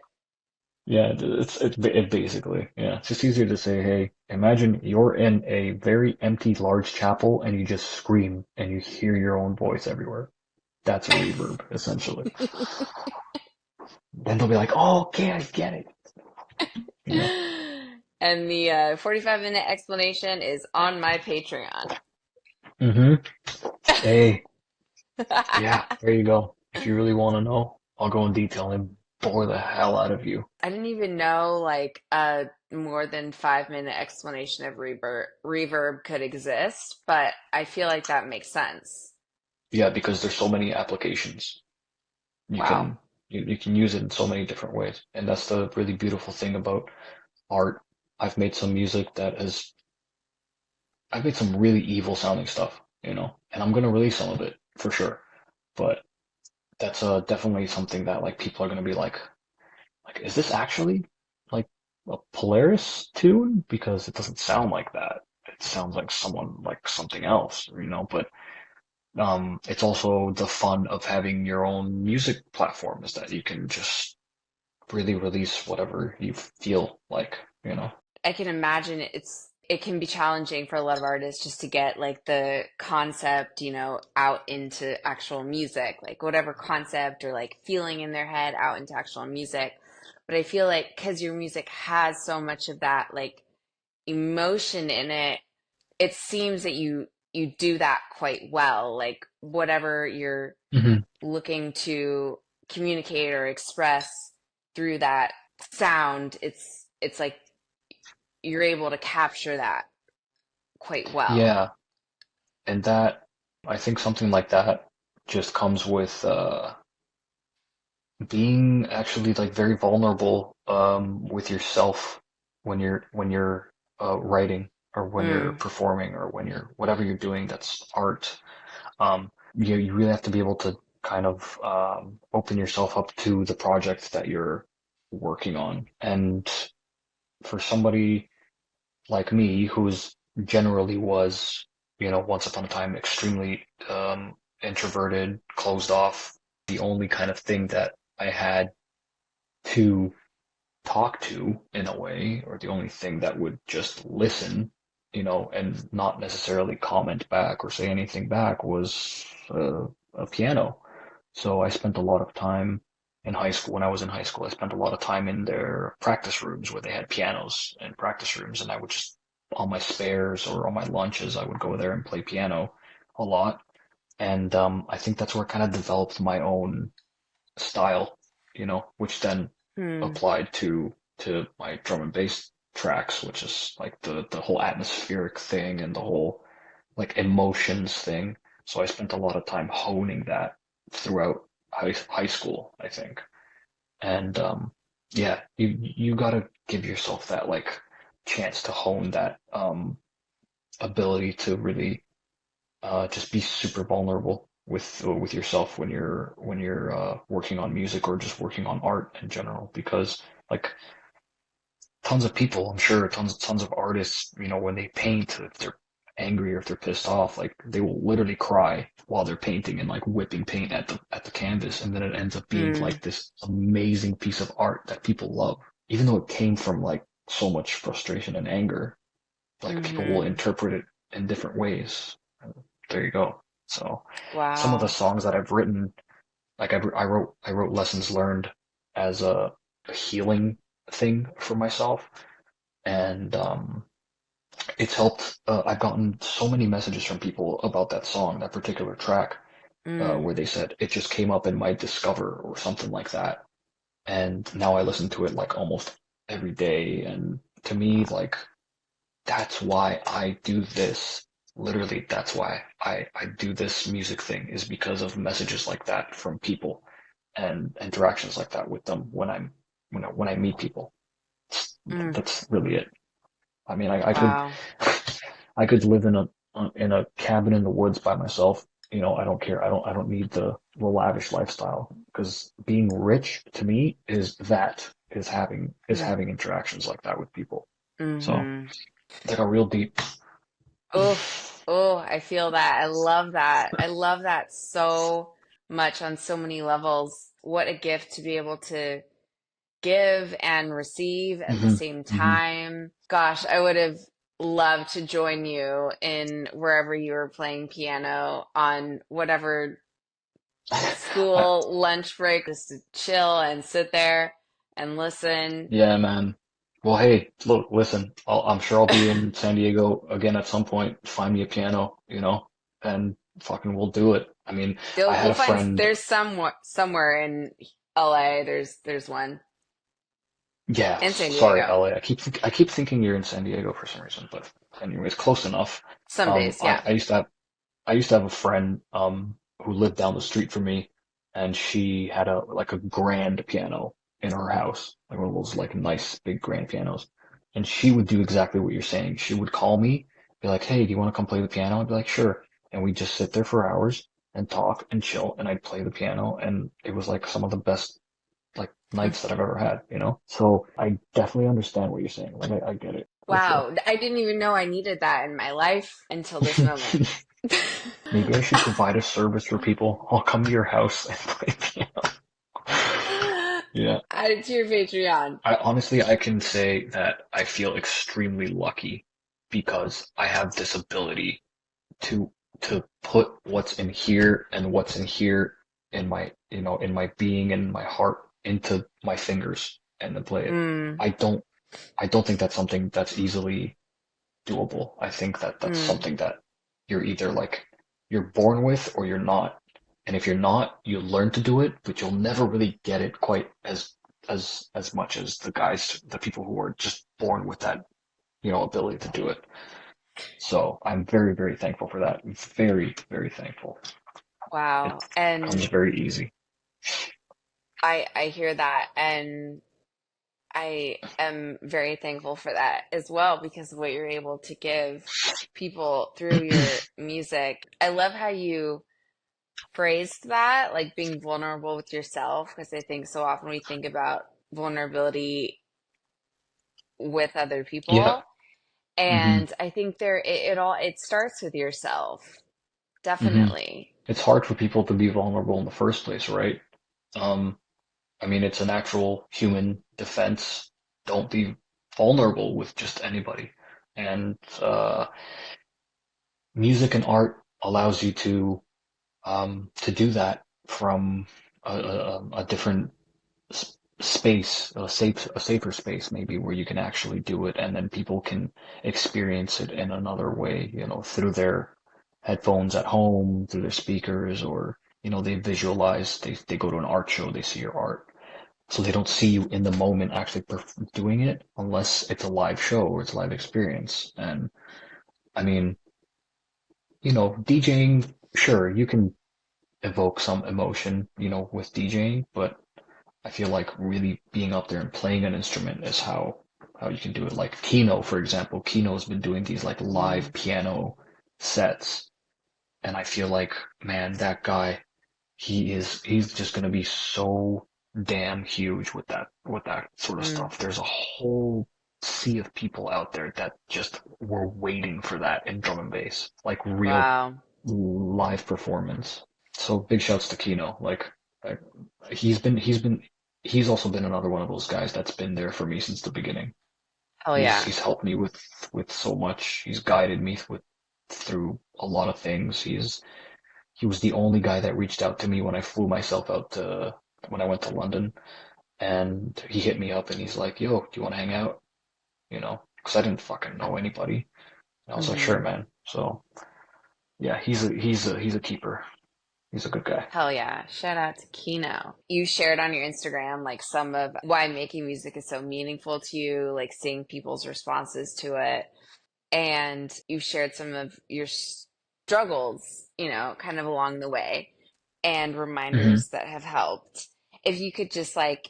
Yeah, it basically, yeah. It's just easier to say, hey, imagine you're in a very empty large chapel and you just scream and you hear your own voice everywhere. That's a reverb, essentially. Then they'll be like, oh, okay, I get it. You know? And the 45-minute explanation is on my Patreon. Mm-hmm. Hey, yeah, there you go. If you really want to know, I'll go in detail and bore the hell out of you. I didn't even know like a more than 5-minute explanation of reverb could exist, but I feel like that makes sense. Yeah, because there's so many applications. You Wow. can you can use it in so many different ways. And that's the really beautiful thing about art. I've made some music that has I've made some really evil sounding stuff, and I'm gonna release some of it for sure. But that's definitely something that like people are gonna be like, is this actually like a Polaris tune? Because it doesn't sound like that. It sounds like someone like something else. But it's also the fun of having your own music platform is that you can just really release whatever you feel like. I can imagine it can be challenging for a lot of artists just to get like the concept, out into actual music, like whatever concept or like feeling in their head out into actual music. But I feel like because your music has so much of that like emotion in it, it seems that you do that quite well. Like whatever you're Hmm. looking to communicate or express through that sound, it's like you're able to capture that quite well. Yeah, and that I think something like that just comes with being actually like very vulnerable with yourself when you're writing or when you're Mm, performing or when you're whatever you're doing that's art. You really have to be able to kind of open yourself up to the project that you're working on. And for somebody like me, who's generally was, once upon a time extremely introverted, closed off, the only kind of thing that I had to talk to in a way, or the only thing that would just listen, and not necessarily comment back or say anything back was a piano. So I spent a lot of time in high school. When I was in high school, I spent a lot of time in their practice rooms where they had pianos and practice rooms, and I would just, on my spares or on my lunches, I would go there and play piano a lot. And I think that's where I kind of developed my own style, which then mm, applied to my drum and bass tracks, which is like the whole atmospheric thing and the whole like emotions thing. So I spent a lot of time honing that throughout high school, I think. And yeah, you gotta give yourself that like chance to hone that ability to really just be super vulnerable with yourself when you're working on music or just working on art in general, because like tons of people, I'm sure tons of artists, when they paint, if they're angry or if they're pissed off, like they will literally cry while they're painting and like whipping paint at the canvas, and then it ends up being mm, like this amazing piece of art that people love, even though it came from like so much frustration and anger. Like people will mm-hmm. interpret it in different ways. There you go. So some of the Wow. songs that I've written, like I wrote lessons learned as a healing thing for myself, and it's helped. I've gotten so many messages from people about that song, that particular track, Mm, where they said it just came up in my Discover or something like that, and now I listen to it like almost every day, and to me, like that's why I do this. Literally, that's why I do this music thing is because of messages like that from people and interactions like that with them when I meet people. mm, That's really it. I mean, I could wow. I could live in a cabin in the woods by myself. I don't care. I don't need the lavish lifestyle, because being rich to me is having interactions like that with people. So Mm-hmm. they got real deep. Oh, I feel that. I love that. I love that so much on so many levels. What a gift to be able to give and receive at the Hmm. same Hmm. time. Gosh, I would have loved to join you in wherever you were playing piano on whatever I, school lunch break, just to chill and sit there and listen. yeah, man. Well, hey, look, listen, I'm sure I'll be in San Diego again at some point. Find me a piano, and fucking we'll do it. I mean, I had We'll a find friend. there's somewhere in LA. There's one Yeah, in San sorry, Diego. LA. I keep thinking you're in San Diego for some reason, but anyways, close enough. Some days, I, yeah. I used to have I used to have a friend who lived down the street from me, and she had a grand piano in her house, like one of those like nice big grand pianos. And she would do exactly what you're saying. She would call me, be like, "Hey, do you want to come play the piano?" I'd be like, "Sure." And we'd just sit there for hours and talk and chill, and I'd play the piano, and it was like some of the best like nights that I've ever had. So I definitely understand what you're saying. Like I get it for sure. Wow, I didn't even know I needed that in my life until this moment. Maybe I should provide a service for people. I'll come to your house and play piano. Yeah. Add it to your Patreon. I can say that I feel extremely lucky because I have this ability to to put what's in here and what's in here in my being and my heart into my fingers and then play it. Mm, I don't I don't think that's something that's easily doable. I think that that's mm, something that you're either like you're born with or you're not. And if you're not, you learn to do it, but you'll never really get it quite as much as the people who are just born with that, ability to do it. So I'm very, very thankful for that. Very, very thankful. It wow. comes And very easy. I hear that, and I am very thankful for that as well because of what you're able to give people through your music. I love how you phrased that, like being vulnerable with yourself, because I think so often we think about vulnerability with other Yeah. people. Hmm. And I think it starts with yourself. Hmm. Definitely. It's hard for people to be vulnerable in the first place, right? Um, I mean, it's an actual human defense. Don't be vulnerable with just anybody. And music and art allows you to do that from a different space, a safer space maybe where you can actually do it, and then people can experience it in another way, through their headphones at home, through their speakers, or they visualize. They go to an art show, they see your art. So they don't see you in the moment actually doing it unless it's a live show or it's a live experience. And I mean, DJing, sure, you can evoke some emotion, with DJing, but I feel like really being up there and playing an instrument is how you can do it. Like Keeno, for example. Keeno's been doing these like Mm, live piano sets, and I feel like, man, that guy, he's just gonna be so damn huge with that sort of mm. stuff. There's a whole sea of people out there that just were waiting for that in drum and bass, like real Wow. live performance. So big shouts to Kino. Like he's also been another one of those guys that's been there for me since the beginning. Hell He's yeah. he's helped me with so much. He's guided me through a lot of things. He was the only guy that reached out to me when I flew myself out to when I went to London, and he hit me up and he's like, "Yo, do you want to hang out?" Because I didn't fucking know anybody. And I was like, "Sure, Hmm. man." So yeah, he's a keeper. He's a good guy. Hell yeah. Shout out to Kino. You shared on your Instagram like some of why making music is so meaningful to you, like seeing people's responses to it. And you shared some of your struggles, kind of along the way and Hmm. reminders that have helped. If you could just like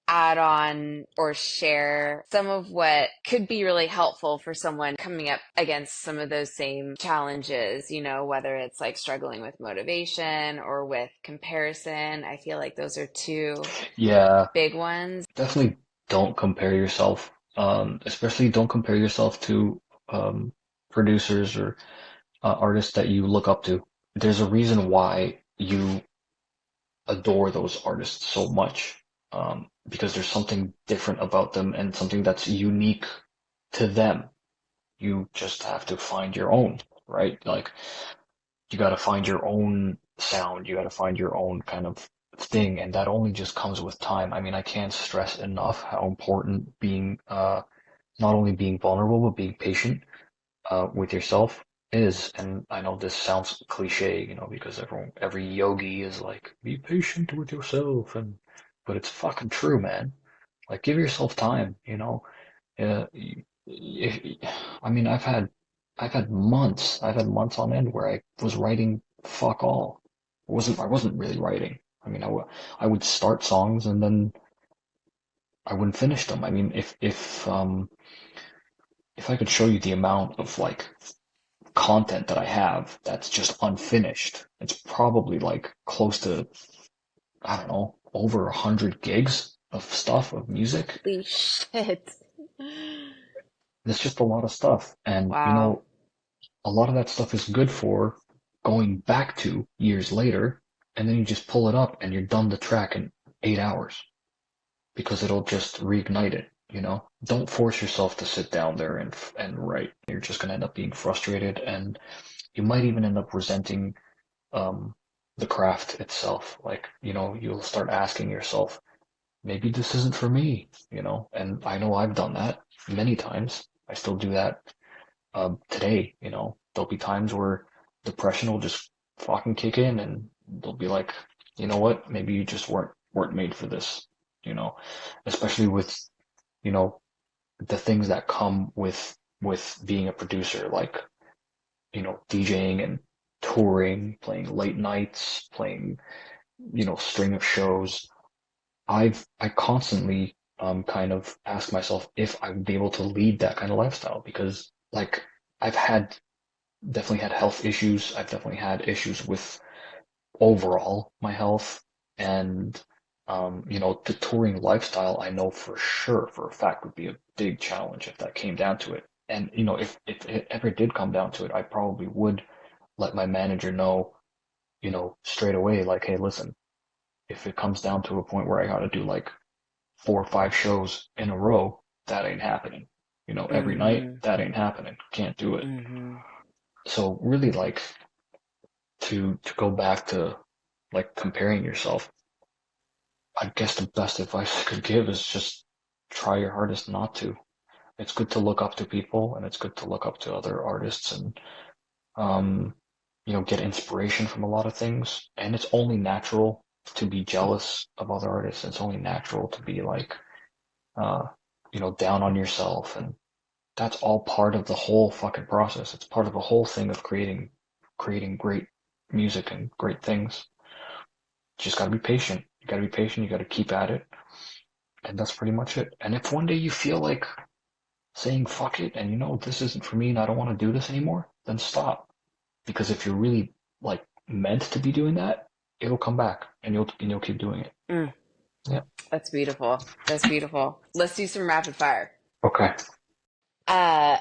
add on or share some of what could be really helpful for someone coming up against some of those same challenges, whether it's like struggling with motivation or with comparison. I feel like those are two Yeah, big ones. definitely don't compare yourself. Especially don't compare yourself to um, producers or artists that you look up to. There's a reason why you adore those artists so much. because there's something different about them and something that's unique to them. You just have to find your own, right? Like, you got to find your own sound. You got to find your own kind of thing, and that only just comes with time. I mean, I can't stress enough how important being, not only being vulnerable, but being patient, with yourself is. And I know this sounds cliche, because every yogi is like, be patient with yourself, but it's fucking true, man. Like, give yourself time, Uh, if, I mean, I've had months on end where I was writing fuck all. I wasn't really writing. I mean, I would start songs and then I wouldn't finish them. I mean, if I could show you the amount of like content that I have that's just unfinished, it's probably like close to, I don't know, over 100 gigs of stuff, of music. Holy shit. It's just a lot of stuff. And, Wow. a lot of that stuff is good for going back to years later, and then you just pull it up and you're done the track in 8 hours because it'll just reignite it. Don't force yourself to sit down there and write. You're just gonna end up being frustrated, and you might even end up resenting, um, the craft itself. Like, you'll start asking yourself, maybe this isn't for me. And I know I've done that many times. I still do that, today. There'll be times where depression will just fucking kick in, and they'll be like, you know what, maybe you just weren't made for this. You know, especially with, you know the things that come with being a producer, like, DJing and touring, playing late nights, playing, string of shows. I constantly, kind of ask myself if I would be able to lead that kind of lifestyle, because, like, I've definitely had health issues. I've definitely had issues with overall my health, and, the touring lifestyle, I know for sure, for a fact, would be a big challenge if that came down to it. And, if it ever did come down to it, I probably would let my manager know, straight away, like, hey, listen, if it comes down to a point where I gotta do like 4 or 5 shows in a row, that ain't happening. Every night, Mm-hmm. that ain't happening. Can't do it. Mm-hmm. So really, like, to go back to, like, comparing yourself, I guess the best advice I could give is just try your hardest not to. It's good to look up to people, and it's good to look up to other artists, and, um, get inspiration from a lot of things. And it's only natural to be jealous of other artists. It's only natural to be like, uh, down on yourself, and that's all part of the whole fucking process. It's part of the whole thing of creating great music and great things. You just gotta be patient. You gotta be patient. You gotta keep at it, and that's pretty much it. And if one day you feel like saying fuck it, and this isn't for me, and I don't want to do this anymore, then stop. Because if you're really, like, meant to be doing that, it'll come back, and you'll keep doing it. Mm, Yeah. that's beautiful. That's beautiful. Let's do some rapid fire. Okay. Do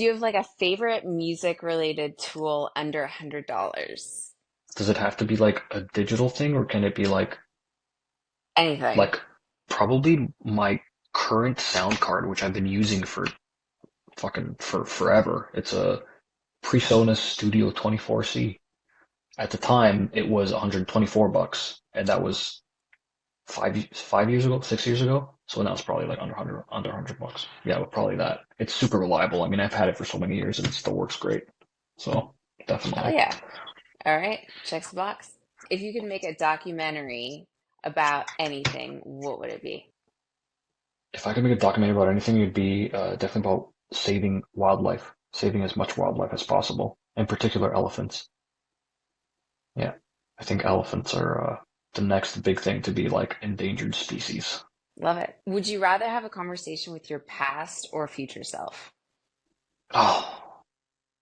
you have like a favorite music related tool under $100? Does it have to be like a digital thing, or can it be Anything. like probably my current sound card, which I've been using for forever. It's a PreSonus Studio 24C. At the time, it was $124, and that was 5 years ago, 6 years ago. So now it's probably like under $100. Yeah, but probably that. It's super reliable. I mean, I've had it for so many years, and it still works great. So Hell definitely. yeah. All right. Checks the box. If you could make a documentary about anything, what would it be? If I could make a documentary about anything, it'd be, definitely about saving wildlife, saving as much wildlife as possible, in particular elephants. Yeah, I think elephants are, the next big thing to be like endangered species. Love it. Would you rather have a conversation with your past or future self? Oh,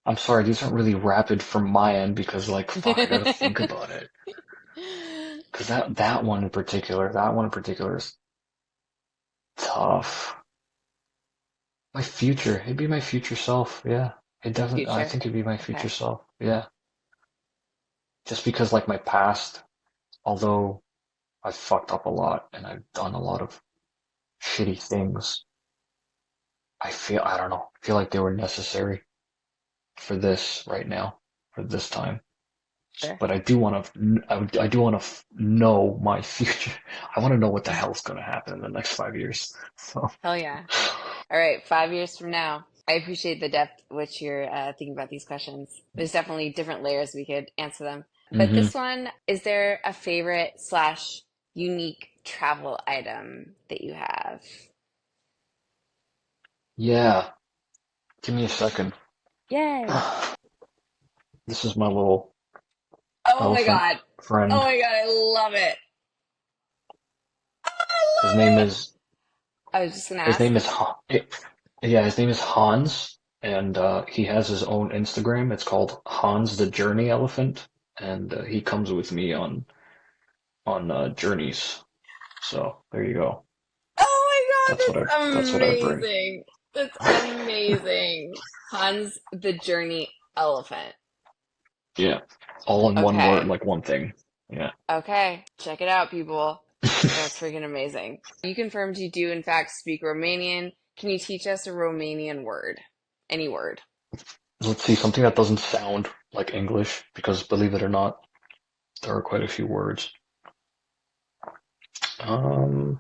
I'm sorry, these aren't really rapid from my end because, like, fuck, I gotta think about it. Because that one in particular is tough. It'd be my future self. Yeah, I Future. think it'd be my future Okay. self. Yeah, just because, like, my past, although I've fucked up a lot and I've done a lot of shitty things. I don't know, I feel like they were necessary for this right now, for this time. Sure. But I do want to, I do want to know my future. I want to know what the hell's going to happen in the next 5 years. So, Hell yeah. All right, 5 years from now. I appreciate the depth which you're thinking about these questions. There's definitely different layers we could answer them. But hmm this one, is there a favorite slash unique travel item that you have? yeah, give me a second. Yay. This is my little Oh my elephant God. Oh friend. my God, I love it. His I name love it. is I was just gonna his ask. name is yeah, his name is Hans, and he has his own Instagram. It's called Hans the Journey Elephant, and he comes with me on journeys. So there you go. Oh That's my what God, that's that's what I bring. amazing. That's amazing. Hans the Journey Elephant. Yeah, all in one word, Okay. like one thing. Yeah. Okay. Check it out, people. That's freaking amazing. You confirmed you do, in fact, speak Romanian. Can you teach us a Romanian word? Any word. Let's see, something that doesn't sound like English, because believe it or not, there are quite a few words. Um,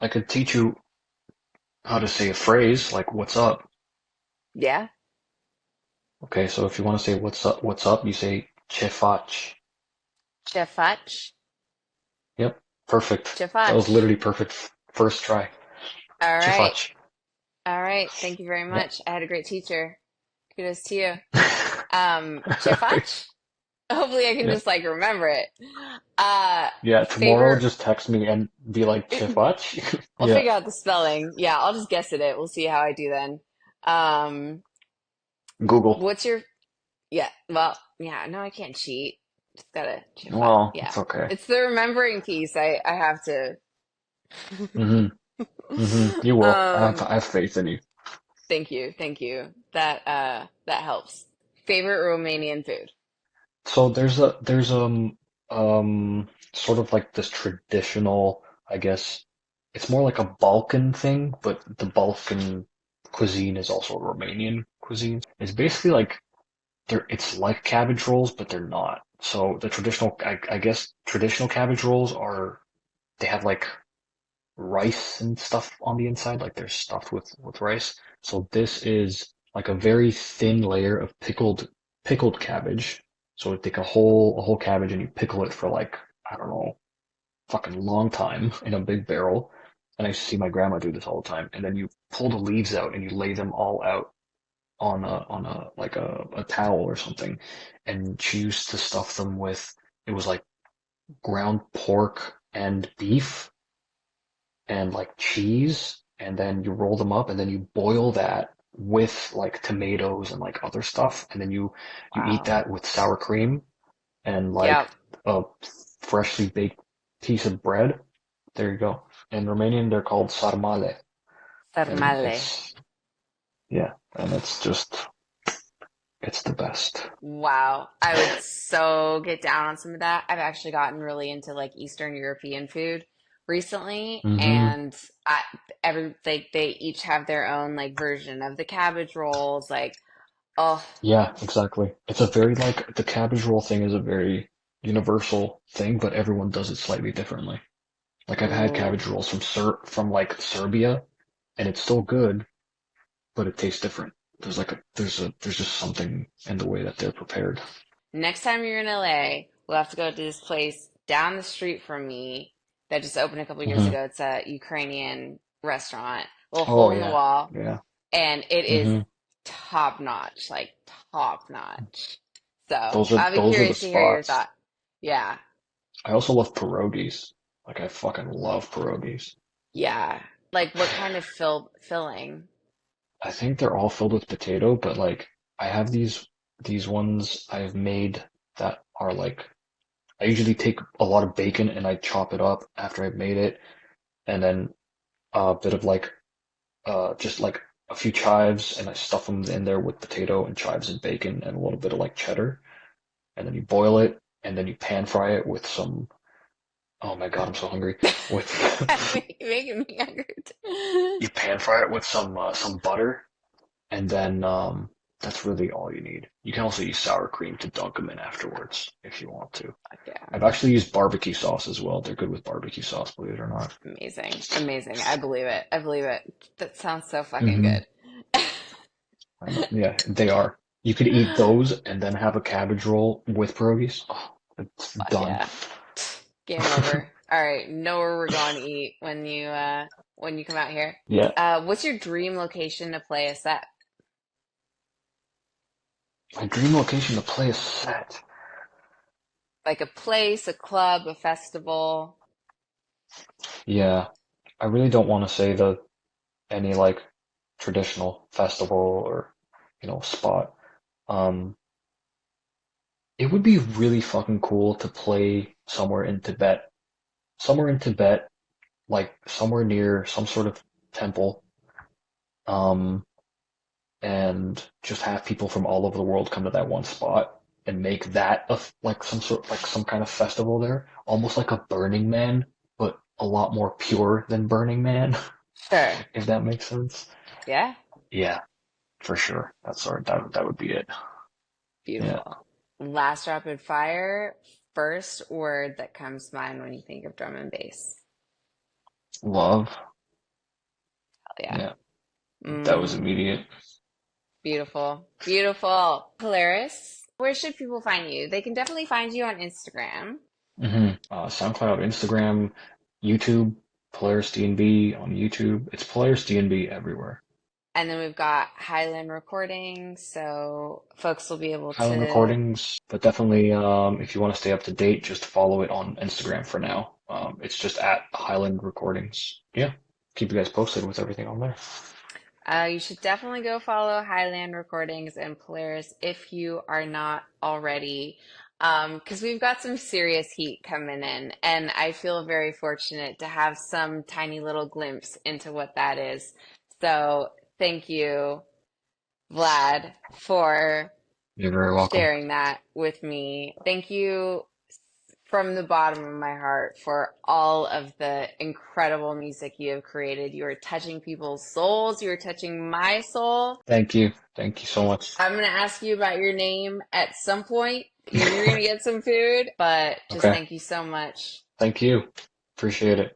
I could teach you how to say a phrase like "What's up?" Yeah? Okay, so if you want to say what's up, you say "Ce faci?" Ce faci? Yep, perfect. Ce That was faci. literally perfect first try. All Ce right. faci? All right. Thank you very Yeah. much. I had a great teacher. Kudos to you. Ce faci? Hopefully I can Yeah. just like remember it. Uh, Yeah, tomorrow favorite, just text me and be like "Ce faci?" I'll Yeah. figure out the spelling. Yeah, I'll just guess at it. We'll see how I do then. Um, Google. what's your, yeah, well, yeah, no, I can't cheat. Just gotta chip out. Well, Yeah. it's okay. It's the remembering piece. I have to. hmm You will. Um, I have faith in you. thank you. Thank you. That helps. Favorite Romanian food? So there's sort of like this traditional, I guess it's more like a Balkan thing, but the Balkan cuisine is also a Romanian cuisine. It's basically like it's like cabbage rolls, but they're not. So the traditional, I guess traditional cabbage rolls are they have like rice and stuff on the inside, like they're stuffed with rice. So this is like a very thin layer of pickled cabbage. So you take a whole cabbage and you pickle it for like, I don't know, fucking long time in a big barrel. And I used to see my grandma do this all the time. And then you pull the leaves out and you lay them all out on a like a towel or something. And she used to stuff them with it was like ground pork and beef and like cheese, and then you roll them up, and then you boil that with like tomatoes and like other stuff, and then you eat Wow. that with sour cream and like Yep. a freshly baked piece of bread. There you go. In Romanian, they're called sarmale, and Sarmale. it's yeah, and it's just it's the best. Wow. I would so get down on some of that. I've actually gotten really into like Eastern European food recently, hmm and I every like they each have their own like version of the cabbage rolls. Like, oh, Yeah, exactly. It's a very like the cabbage roll thing is a very universal thing, but everyone does it slightly differently. Like I've had ooh. cabbage rolls from like Serbia, and it's still good, but it tastes different. There's just something in the way that they're prepared. Next time you're in LA, we'll have to go to this place down the street from me that just opened a couple years hmm ago. It's a Ukrainian restaurant, little Oh hole in the yeah, wall, yeah. and it is hmm top notch, like top notch. So I'll be Those are the curious to hear your spots. thought. Yeah, I also love pierogies. Like I fucking love pierogies. yeah. Like what kind of filling? I think they're all filled with potato, but like I have these ones I've made that are like I usually take a lot of bacon and I chop it up after I've made it, and then a bit of like just like a few chives, and I stuff them in there with potato and chives and bacon and a little bit of like cheddar, and then you boil it, and then you pan fry it with some. Oh my God, I'm so hungry. With You're making me hungry too. you pan fry it with some butter, and then that's really all you need. You can also use sour cream to dunk them in afterwards if you want to. Yeah. I've actually used barbecue sauce as well. They're good with barbecue sauce, believe it or not. Amazing. Amazing. I believe it. I believe it. That sounds so fucking Hmm. good. I know. Yeah, they are. You could eat those and then have a cabbage roll with pierogies. Oh, it's Fuck done. yeah. Game over. All right, know where we're going to eat when you come out here. Yeah, What's your dream location to play a set? my dream location to play a set. Like a place, a club, a festival? Yeah, I really don't want to say any like traditional festival or spot. Um, it would be really fucking cool to play somewhere in Tibet. Somewhere in Tibet, like somewhere near some sort of temple. Um, and just have people from all over the world come to that one spot and make that like some kind of festival there, almost like a Burning Man, but a lot more pure than Burning Man, Sure. if that makes sense. Yeah. Yeah, for sure. That would be it. Yeah, Beautiful. Last rapid fire. First word that comes to mind when you think of drum and bass. love. Hell yeah. Yeah, that was Mm, immediate. beautiful. Beautiful. Polaris, where should people find you? They can definitely find you on Instagram. SoundCloud, Instagram, YouTube, Polaris DnB on YouTube. It's Polaris DnB everywhere. And then we've got Highland Recordings, so folks will be able Highland to. Recordings, but definitely if you want to stay up to date, just follow it on Instagram for now. It's just at Highland Recordings. Yeah, keep you guys posted with everything on there. You should definitely go follow Highland Recordings and Polaris if you are not already, because we've got some serious heat coming in, and I feel very fortunate to have some tiny little glimpse into what that is. So thank you, Vlad, for You're very welcome. sharing that with me. Thank you from the bottom of my heart for all of the incredible music you have created. You are touching people's souls. You are touching my soul. Thank you. Thank you so much. I'm going to ask you about your name at some point. You're going to get some food, but just Okay. thank you so much. Thank you. Appreciate it.